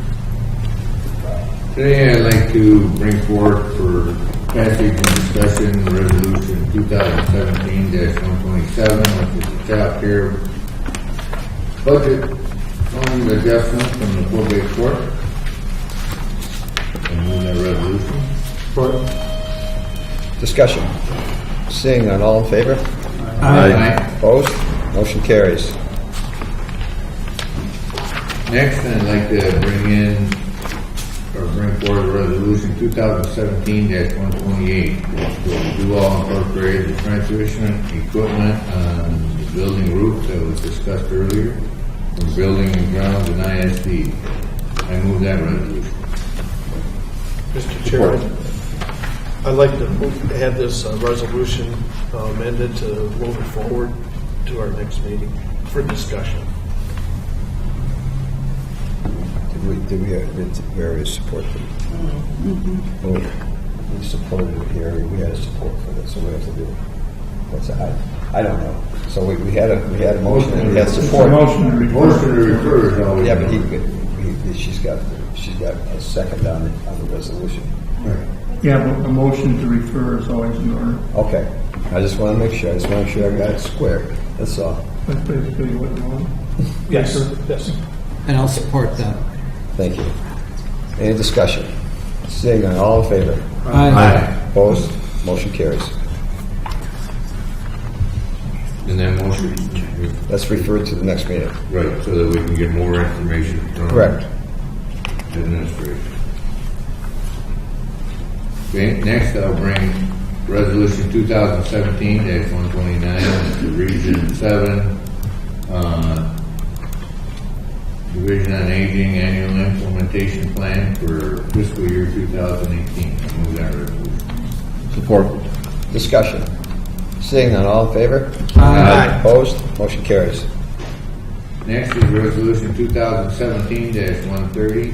Today I'd like to bring forth for passage and discussion Resolution 2017-127, which is the child care budget fund adjustment from the probate court. And move that resolution. Support. Discussion. Seeing none, all in favor? Aye. Opposed? Motion carries. Next, I'd like to bring forward Resolution 2017-128, which will do all incorporate the transmission equipment on the building roof that was discussed earlier, from building and grounds and ISD. I move that resolution. Mr. Chairman, I'd like to have this resolution amended to move it forward to our next meeting for discussion. Did we already support it? We supported it here. We had a support for this, so we have to do. What's that? I don't know. So we had a motion and we had support. Motion to refer is always. Yeah, but she's got a second on the resolution. Right. Yeah, but a motion to refer is always in order. Okay. I just want to make sure. I got it square. That's all. That's basically what you want. Yes, sir. Yes. And I'll support that. Thank you. Any discussion? Seeing none, all in favor? Aye. Opposed? Motion carries. And that motion. That's referred to the next meeting. Right, so that we can get more information from. Correct. Administration. Okay, next I'll bring Resolution 2017-129, the Region 7, Division on Aging Annual Implementation Plan for fiscal year 2018. I move that resolution. Support. Discussion. Seeing none, all in favor? Aye. Opposed? Motion carries. Next is Resolution 2017-130.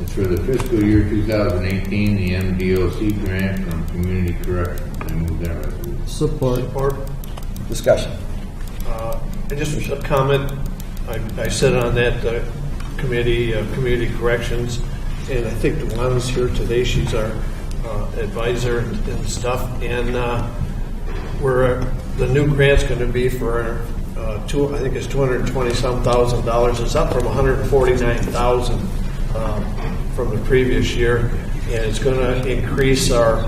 It's for the fiscal year 2018, the MDOC grant from Community Corrections. I move that resolution. Support. Discussion. Just a comment. I sit on that committee of Community Corrections, and I think Luana's here today. She's our advisor and stuff. And where the new grant's going to be for I think it's $220-some thousand. It's up from $149,000 from the previous year, and it's going to increase our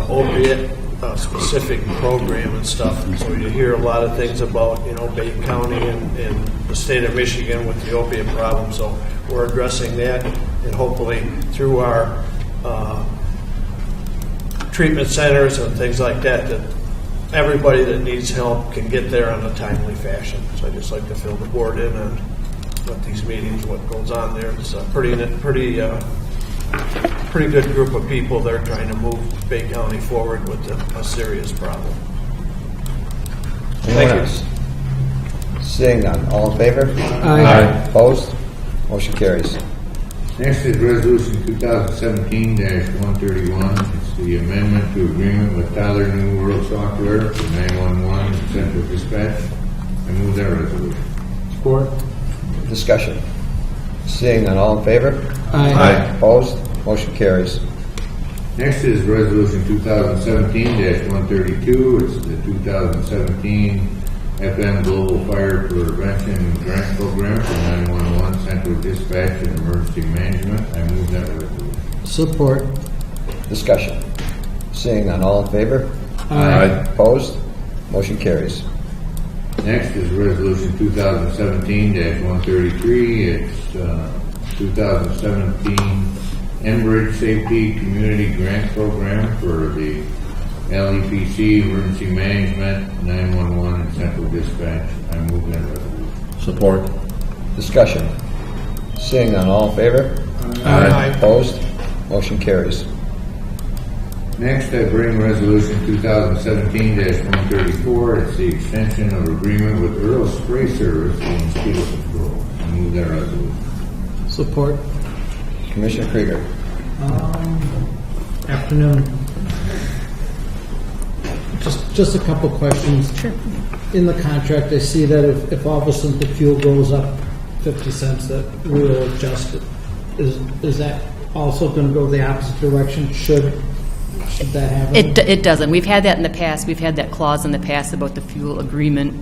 opiate specific program and stuff. So you hear a lot of things about, Bay County and the state of Michigan with the opiate problem. So we're addressing that, and hopefully through our treatment centers and things like that, that everybody that needs help can get there in a timely fashion. So I'd just like to fill the board in on what these meetings, what goes on there. It's a pretty good group of people. They're trying to move Bay County forward with a serious problem. Anyone else? Seeing none, all in favor? Aye. Opposed? Motion carries. Next is Resolution 2017-131. It's the amendment to agreement with Tyler New World Software for 911 Central Dispatch. I move that resolution. Support. Discussion. Seeing none, all in favor? Aye. Opposed? Motion carries. Next is Resolution 2017-132. It's the 2017 FM Global Fire Prevention Grant Program for 911 Central Dispatch and Emergency Management. I move that resolution. Support. Discussion. Seeing none, all in favor? Aye. Opposed? Motion carries. Next is Resolution 2017-133. It's 2017 Enbridge Safety Community Grant Program for the LEPC, Emergency Management, 911, and Central Dispatch. I move that resolution. Support. Discussion. Seeing none, all in favor? Aye. Opposed? Motion carries. Next, I bring Resolution 2017-134. It's the extension of agreement with Earl Spray Service for mosquito control. I move that resolution. Support. Commissioner Krieger. Afternoon. Just a couple questions. Sure. In the contract, I see that if all of a sudden the fuel goes up 50 cents, that we will adjust it. Is that also going to go the opposite direction? Should that happen? It doesn't. We've had that in the past. We've had that clause in the past about the fuel agreement.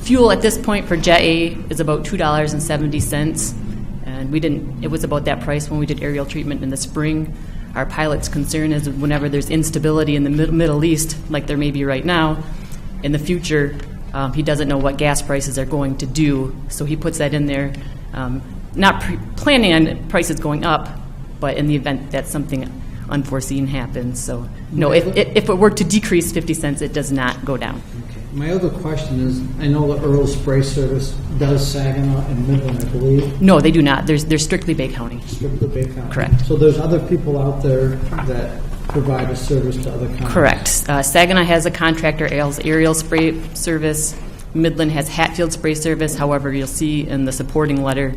Fuel at this point for Jet A is about $2.70, and it was about that price when we did aerial treatment in the spring. Our pilot's concern is whenever there's instability in the Middle East, like there may be right now, in the future, he doesn't know what gas prices are going to do, so he puts that in there, not planning on prices going up, but in the event that something unforeseen happens. So, no, if it were to decrease 50 cents, it does not go down. Okay. My other question is, I know the Earl Spray Service does Saginaw and Midland, I believe. No, they do not. They're strictly Bay County. Strictly Bay County. Correct. So there's other people out there that provide a service to other counties. Correct. Saginaw has a contractor, aerial spray service. Midland has Hatfield spray service. However, you'll see in the supporting letter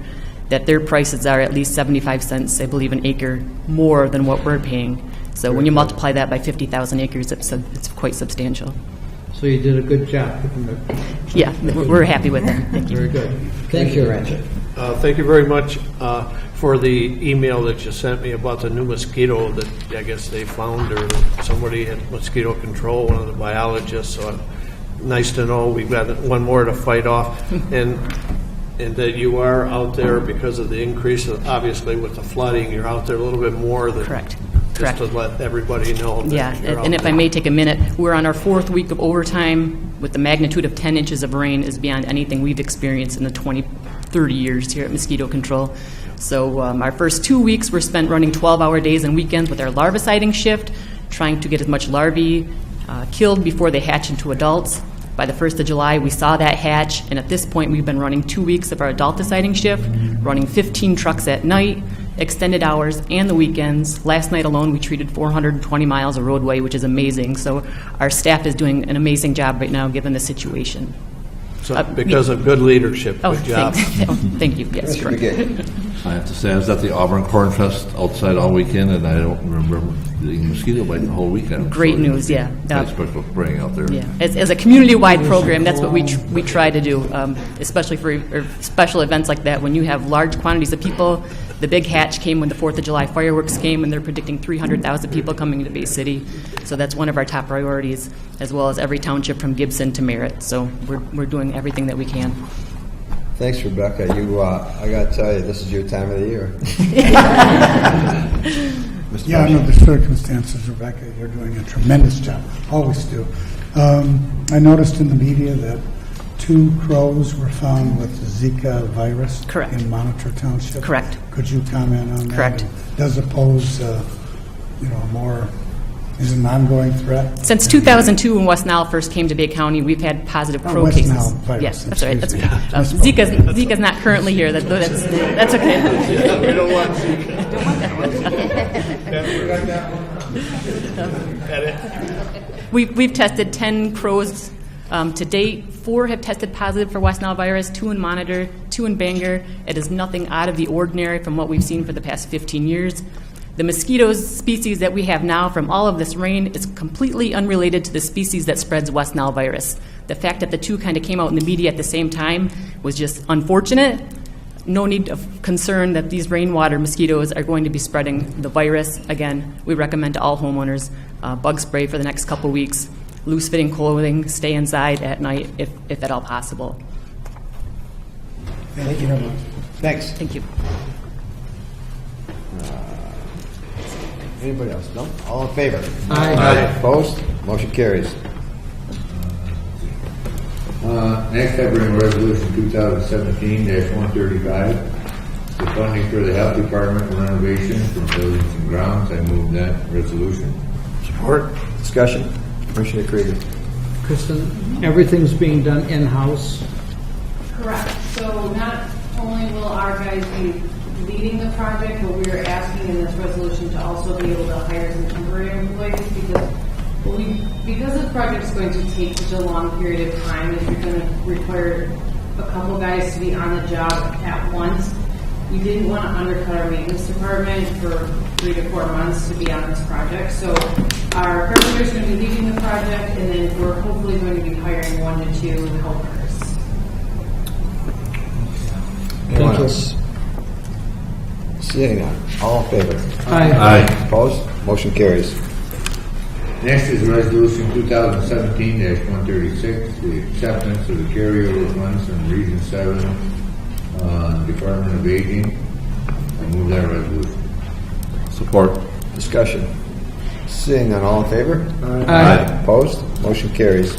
that their prices are at least 75 cents, I believe, an acre more than what we're paying. So when you multiply that by 50,000 acres, it's quite substantial. So you did a good job. Yeah, we're happy with it. Thank you. Very good. Thank you, Rancher. Thank you very much for the email that you sent me about the new mosquito that I guess they found, or somebody had mosquito control, one of the biologists. So nice to know we've got one more to fight off, and that you are out there because of the increase, obviously with the flooding. You're out there a little bit more than Correct. Just to let everybody know. That Yeah, you're and out if I may take a minute, we're on our 4th week of overtime with the magnitude of 10 inches of rain is beyond anything we've experienced in the 30 years here at Mosquito Control. So our first 2 weeks were spent running 12-hour days and weekends with our larviciding shift, trying to get as much larvae killed before they hatch into adults. By the 1st of July, we saw that hatch, and at this point, we've been running 2 weeks of our adulticiding shift, running 15 trucks at night, extended hours, and the weekends. Last night alone, we treated 420 miles of roadway, which is amazing. So our staff is doing an amazing job right now, given the situation. So because of good leadership. Oh, Good job. thank you. Yes, Commissioner correct. McGee. I have to say, I was at the Auburn Corn Fest outside all weekend, and I don't remember getting mosquito bite the whole weekend. Great So news, yeah. Nice special spraying out there. Yeah, as a community-wide program, that's what we try to do, especially for special events like that. When you have large quantities of people, the big hatch came when the 4th of July fireworks came, and they're predicting 300,000 people coming into Bay City. So that's one of our top priorities, as well as every township from Gibson to Merritt. So we're doing everything that we can. Thanks, Rebecca. I got to tell you, this is your time of the year. Yeah, under the circumstances, Rebecca, you're doing a tremendous job. Always do. I noticed in the media that 2 crows were found with the Zika virus. Correct. In Monitor Township. Correct. Could you comment on that? Correct. Does it pose, is it an ongoing threat? Since 2002, when West Nile first came to Bay County, we've had positive crow West cases. Nile virus, Yes, that's right. That's, excuse me. Zika's not currently here. That's okay. We don't want Zika. We've tested 10 crows to date. 4 have tested positive for West Nile virus, 2 in Monitor, 2 in Bangor. It is nothing out of the ordinary from what we've seen for the past 15 years. The mosquito species that we have now from all of this rain is completely unrelated to the species that spreads West Nile virus. The fact that the 2 kind of came out in the media at the same time was just unfortunate. No need of concern that these rainwater mosquitoes are going to be spreading the virus. Again, we recommend to all homeowners bug spray for the next couple weeks, loose-fitting clothing, stay inside at night if at all possible. Thank you very much. Thanks. Thank you. Anybody else? No? All in favor? Aye. Opposed? Motion carries. Next, I bring Resolution 2017-135, the funding for the Health Department renovation from buildings and grounds. I move that resolution. Support. Discussion. Commissioner Krieger. Kristen, everything's being done in-house. Correct. So not only will our guys be leading the project, but we are asking in this resolution to also be able to hire some temporary employees because this project is going to take such a long period of time, if you're going to require a couple guys to be on the job at once, we didn't want to undercut our maintenance department for 3 to 4 months to be on this project. So our carpenter is going to be leading the project, and then we're hopefully going to be hiring 1 to 2 helpers. Anyone else? Seeing none. All in favor? Aye. Opposed? Motion carries. Next is Resolution 2017-136, the acceptance of the carryover funds from Region 7 Department of Aging. I move that resolution. Support. Discussion. Seeing none. All in favor? Aye. Opposed? Motion carries.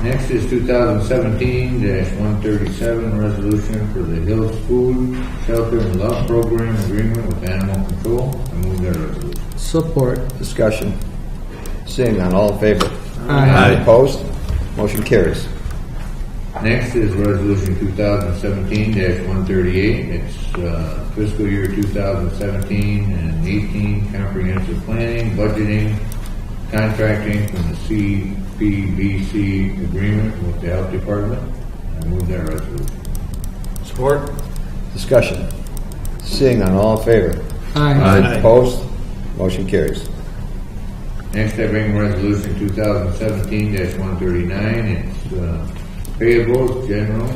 Next is 2017-137, resolution for the Hills Food, Shelter, and Love Program agreement with Animal Control. I move that resolution. Support. Discussion. Seeing none. All in favor? Aye. Opposed? Motion carries. Next is Resolution 2017-138. It's fiscal year 2017 and 18 comprehensive planning, budgeting, contracting from the CPBC agreement with the Health Department. I move that resolution. Support. Discussion. Seeing none. All in favor? Aye. Opposed? Motion carries. Next, I bring Resolution 2017-139. It's payables, general,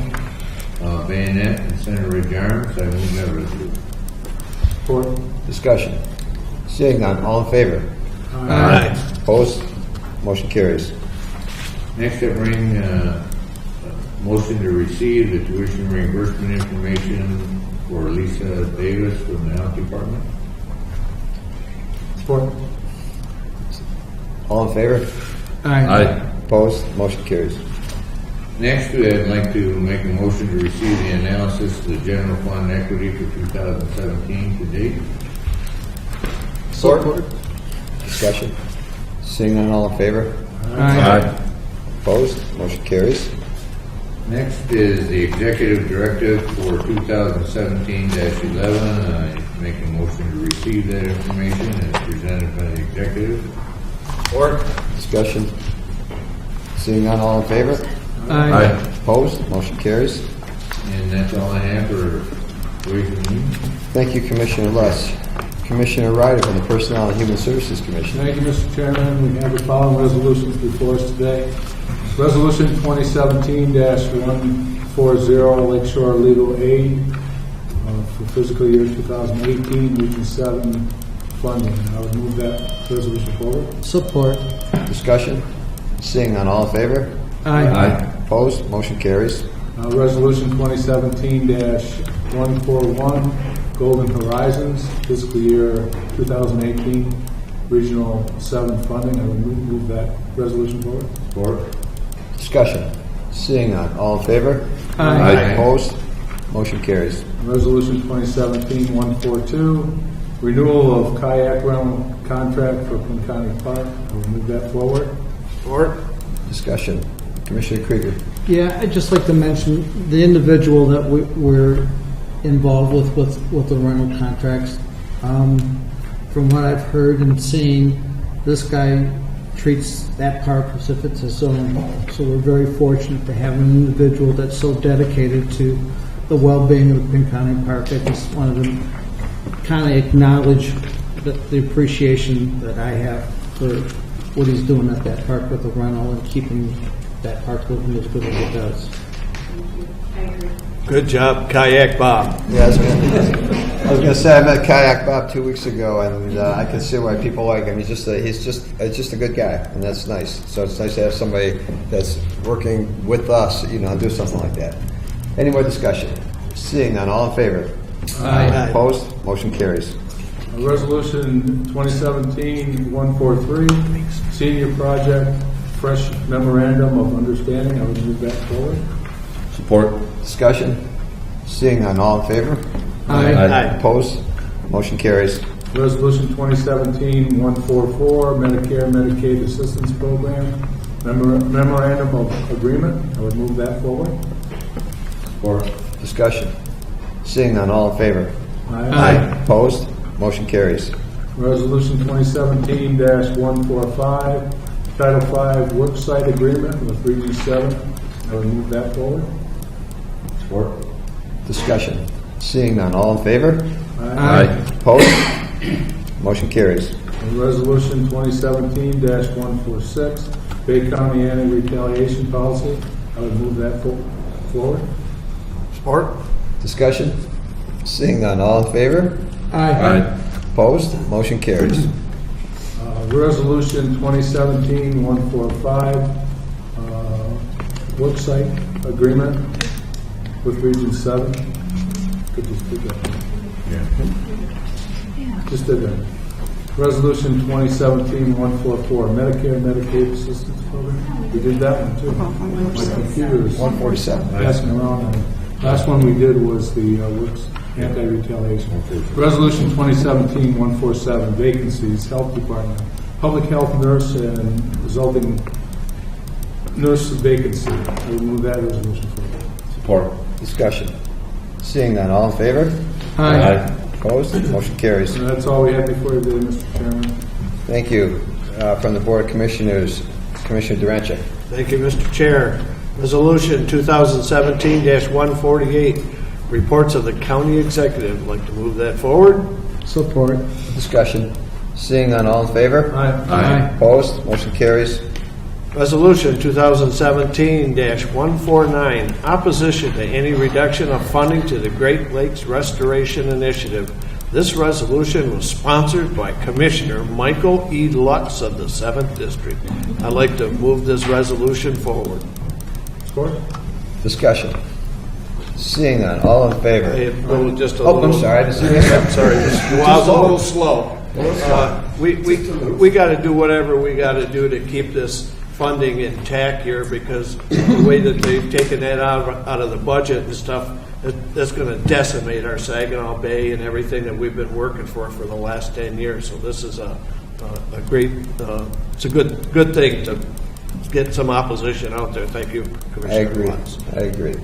bayonet, and Center Ridge Arms. I move that resolution. Support. Discussion. Seeing none. All in favor? Aye. Opposed? Motion carries. Next, I bring motion to receive the tuition reimbursement information for Lisa Davis from the Health Department. Support. All in favor? Aye. Opposed? Motion carries. Next, I'd like to make a motion to receive the analysis of the general fund equity for 2017 to date. Support. Discussion. Seeing none. All in favor? Aye. Opposed? Motion carries. Next is the executive directive for 2017-11. I make a motion to receive that information as presented by the executive. Or Discussion. Seeing none. All in favor? Aye. Opposed? Motion carries. And that's all I have for Ways and Means. Thank you, Commissioner Lutz. Commissioner Ryder from the Personnel and Human Services Commission. Thank you, Mr. Chairman. We have the following resolutions before us today. Resolution 2017-140, Lakeshore Legal Aid for fiscal year 2018, Region 7 funding. I would move that resolution forward. Support. Discussion? Seeing none, all in favor? Aye. Opposed? Motion carries. Resolution 2017-141, Golden Horizons, fiscal year 2018, Regional 7 funding. I would move that resolution forward. Support. Discussion? Seeing none, all in favor? Aye. Opposed? Motion carries. Resolution 2017-142, renewal of kayak rental contract for Pinconning Park. I will move that forward. Support. Discussion? Commissioner Krieger. Yeah, I'd just like to mention the individual that we're involved with the rental contracts. From what I've heard and seen, this guy treats that park as if it's his own. So we're very fortunate to have an individual that's so dedicated to the well-being of Pinconning Park. I just wanted to kind of acknowledge the appreciation that I have for what he's doing at that park with the rental and keeping that park looking as good as it does. I agree. Good job, Kayak Bob. Yeah, I was going to say I met Kayak Bob 2 weeks ago, and I can see why people like him. He's just a good guy, and that's nice. So it's nice to have somebody that's working with us, do something like that. Any more discussion? Seeing none, all in favor? Aye. Opposed? Motion carries. Resolution 2017-143, Senior Project Fresh Memorandum of Understanding. I would move that forward. Support. Discussion? Seeing none, all in favor? Aye. Opposed? Motion carries. Resolution 2017-144, Medicare Medicaid Assistance Program, Memorandum of Agreement. I would move that forward. Support. Discussion? Seeing none, all in favor? Aye. Opposed? Motion carries. Resolution 2017-145, Title V Worksite Agreement with Region 7. I would move that forward. Support. Discussion? Seeing none, all in favor? Aye. Opposed? Motion carries. Resolution 2017-146, Bay County Anti-Retaliation Policy. I would move that forward. Support. Discussion? Seeing none, all in favor? Aye. Opposed? Motion carries. Resolution 2017-145, Worksite Agreement with Region 7. Could just do that. Just did that. Resolution 2017-144, Medicare Medicaid Assistance Program. We did that one too. My computer is 147. passing around. Last one we did was the Works Anti-Retaliation. Resolution 2017-147, Vacancies, Health Department, Public Health Nurse and resulting nurse vacancy. I will move that resolution forward. Support. Discussion? Seeing none, all in favor? Aye. Opposed? Motion carries. And that's all we have before you today, Mr. Chairman. Thank you. From the Board of Commissioners, Commissioner Durancheck. Thank you, Mr. Chair. Resolution 2017-148, reports of the county executive. I'd like to move that forward. Support. Discussion? Seeing none, all in favor? Aye. Opposed? Motion carries. Resolution 2017-149, opposition to any reduction of funding to the Great Lakes Restoration Initiative. This resolution was sponsored by Commissioner Michael E. Lutz of the 7th District. I'd like to move this resolution forward. Support. Discussion? Seeing none, all in favor? Just a Oh, little. I'm sorry. I didn't see you. I'm sorry. I was a little slow. We got to do whatever we got to do to keep this funding intact here, because the way that they've taken that out of the budget and stuff, that's going to decimate our Saginaw Bay and everything that we've been working for the last 10 years. So this is a great, it's a good thing to get some opposition out there. Thank you, Commissioner Watts. I agree.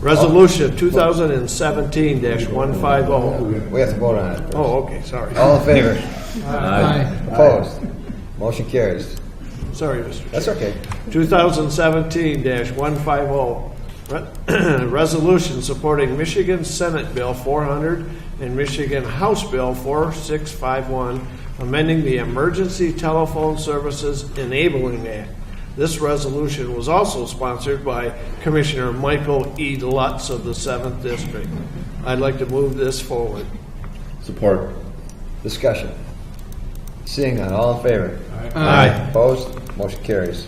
Resolution 2017-150. We have to vote on it. Oh, okay, sorry. All in favor? Aye. Opposed? Motion carries. Sorry, Mr. That's okay. 2017-150, Resolution supporting Michigan Senate Bill 400 and Michigan House Bill 4651, amending the Emergency Telephone Services Enabling Act. This resolution was also sponsored by Commissioner Michael E. Lutz of the 7th District. I'd like to move this forward. Support. Discussion. Seeing none, all in favor? Aye. Opposed? Motion carries.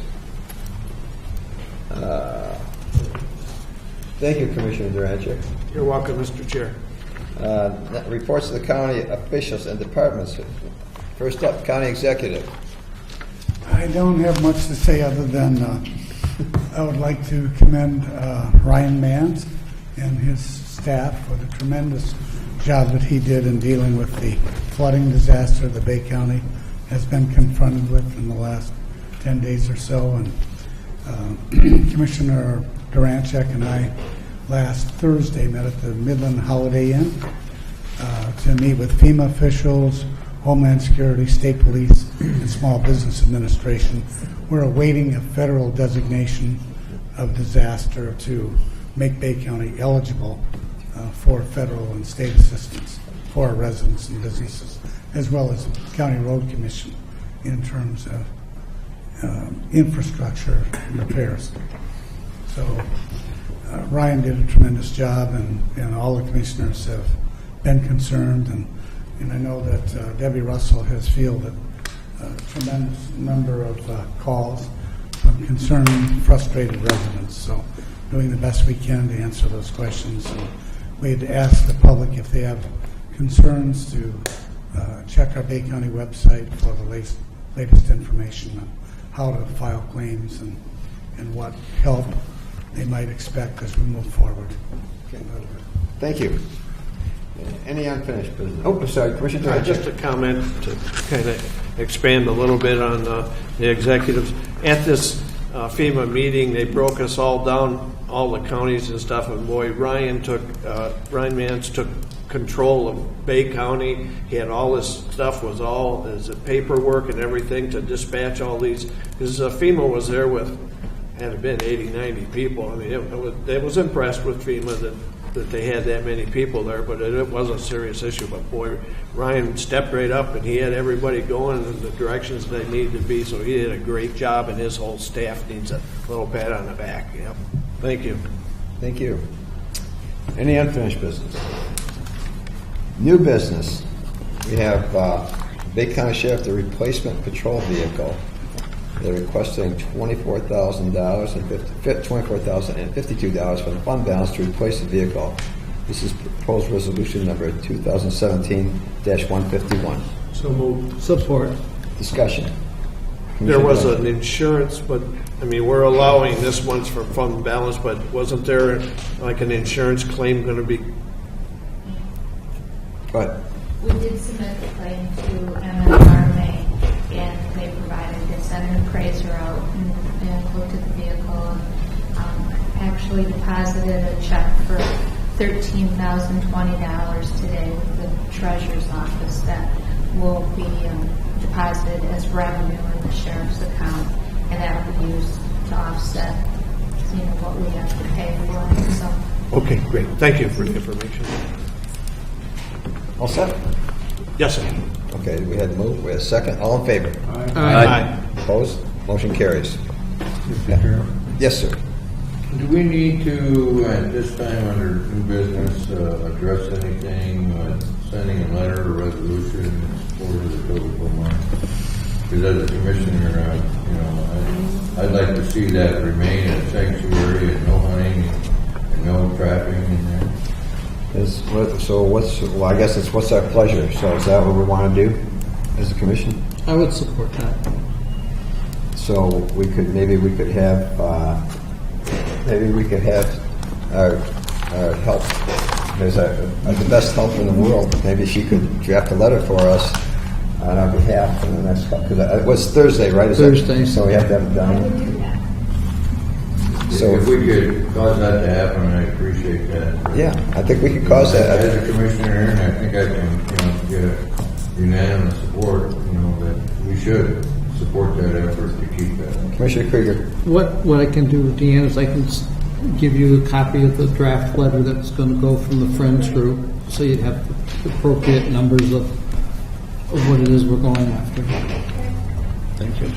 Thank you, Commissioner Durancheck. You're welcome, Mr. Chair. Reports of the county officials and departments. First up, County Executive. I don't have much to say other than I would like to commend Ryan Mans and his staff for the tremendous job that he did in dealing with the flooding disaster that Bay County has been confronted with in the last 10 days or so. And Commissioner Durancheck and I last Thursday met at the Midland Holiday Inn to meet with FEMA officials, Homeland Security, State Police, and Small Business Administration. We're awaiting a federal designation of disaster to make Bay County eligible for federal and state assistance for our residents and businesses, as well as County Road Commission in terms of infrastructure repairs. So Ryan did a tremendous job, and all the commissioners have been concerned, and I know that Debbie Russell has fielded a tremendous number of calls from concerned, frustrated residents. So doing the best we can to answer those questions. And we'd ask the public if they have concerns to check our Bay County website for the latest information on how to file claims and what help they might expect as we move forward. Okay. Thank you. Any unfinished business? Oh, sorry, Commissioner Durancheck. Just a comment to kind of expand a little bit on the executives. At this FEMA meeting, they broke us all down, all the counties and stuff, and boy, Ryan Mans took control of Bay County. He had all this stuff, was all his paperwork and everything to dispatch all these, because FEMA was there with, had it been 80, 90 people. I mean, it was impressed with FEMA that they had that many people there, but it was a serious issue. But boy, Ryan stepped right up, and he had everybody going in the directions they needed to be, so he did a great job, and his whole staff needs a little pat on the back. Yep. Thank you. Thank you. Any unfinished business? New business. We have Bay County Sheriff, the replacement patrol vehicle. They're requesting $24,052 from the fund balance to replace the vehicle. This is proposed resolution number 2017-151. So moved. Support. Discussion. There was an insurance, but, I mean, we're allowing this one's for fund balance, but wasn't there like an insurance claim going to be? Go ahead. We did submit the claim to MSRMA, and they provided, they sent an appraiser out and looked at the vehicle, and actually deposited a check for $13,020 today with the Treasurer's Office that will be deposited as revenue in the sheriff's account, and that will be used to offset, what we have to pay for it. So. Okay, great. Thank you for the information. All set? Yes, sir. Okay, we had moved. We had a second. All in favor? Aye. Opposed? Motion carries. Mr. Chairman? Yes, sir. Do we need to, at this time under new business, address anything, sending a letter or resolution in support of the biblical month? Because as a commissioner, I'd like to see that remain a sanctuary and no hunting and no trapping in there. I guess it's what's our pleasure. So is that what we want to do as a commission? I would support that. So maybe we could have our help. There's the best help in the world. Maybe she could draft a letter for us on our behalf in the next couple. Because it was Thursday, right? Thursday. So we have to have it done. So if we could cause that to happen, I appreciate that. Yeah, I think we could cause that. As a commissioner, and I think I can, get unanimous support, that we should support that effort to keep that. Commissioner Krieger. What I can do, Deanne, is I can give you a copy of the draft letter that's going to go from the Friends group, so you'd have the appropriate numbers of what it is we're going after. Thank you.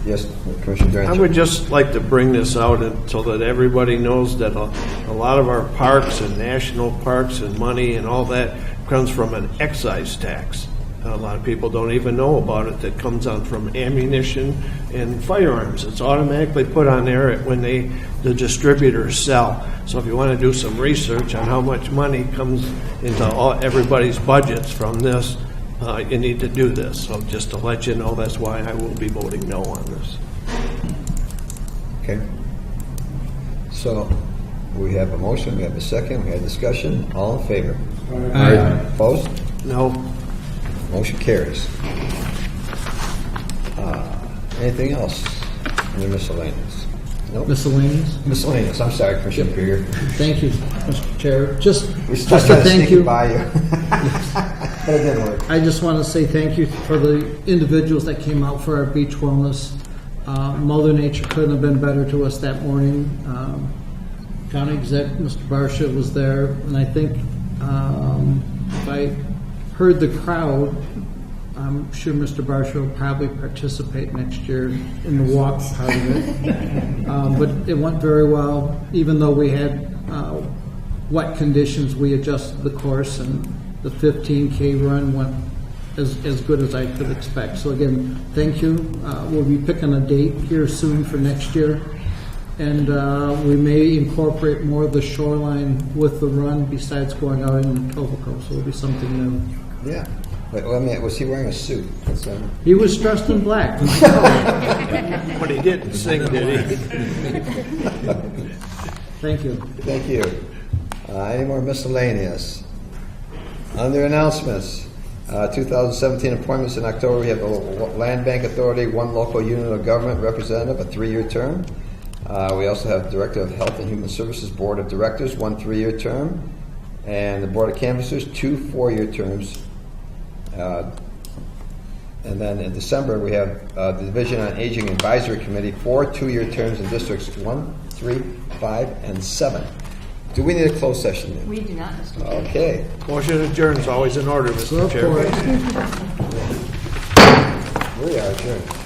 Yes, Commissioner Durant. I would just like to bring this out so that everybody knows that a lot of our parks and national parks and money and all that comes from an excise tax. A lot of people don't even know about it. That comes on from ammunition and firearms. It's automatically put on there when the distributors sell. So if you want to do some research on how much money comes into everybody's budgets from this, you need to do this. So just to let you know, that's why I will be voting no on this. Okay. So we have a motion, we have a second, we have discussion. All in favor? Aye. Opposed? No. Motion carries. Anything else under miscellaneous? Nope. Miscellaneous? Miscellaneous. I'm sorry, Commissioner Krieger. Thank you, Mr. Chair. Just We to started trying to thank sneak you. it by you. But it didn't work. I just want to say thank you for the individuals that came out for our beach wellness. Mother Nature couldn't have been better to us that morning. County Exec, Mr. Barsha, was there, and I think if I heard the crowd, I'm sure Mr. Barsha will probably participate next year in the walk part of it. But it went very well. Even though we had wet conditions, we adjusted the course, and the 15K run went as good as I could expect. So again, thank you. We'll be picking a date here soon for next year. And we may incorporate more of the shoreline with the run besides going out in Etobicoke. So it'll be something new. Yeah. Wait, well, I mean, was he wearing a suit? He was dressed in black. But he didn't sing, did he? Thank you. Thank you. Any more miscellaneous? Under announcements, 2017 appointments in October, we have the Land Bank Authority, one local unit of government representative, a 3-year term. We also have Director of Health and Human Services Board of Directors, 1 3-year term. And the Board of Canvassers, 2 4-year terms. And then in December, we have the Division on Aging Advisory Committee, 4 2-year terms in districts 1, 3, 5, and 7. Do we need a closed session then? We do not, Mr. Chair. Okay. Motion adjourned is always in order, Mr. Chair. We are adjourned.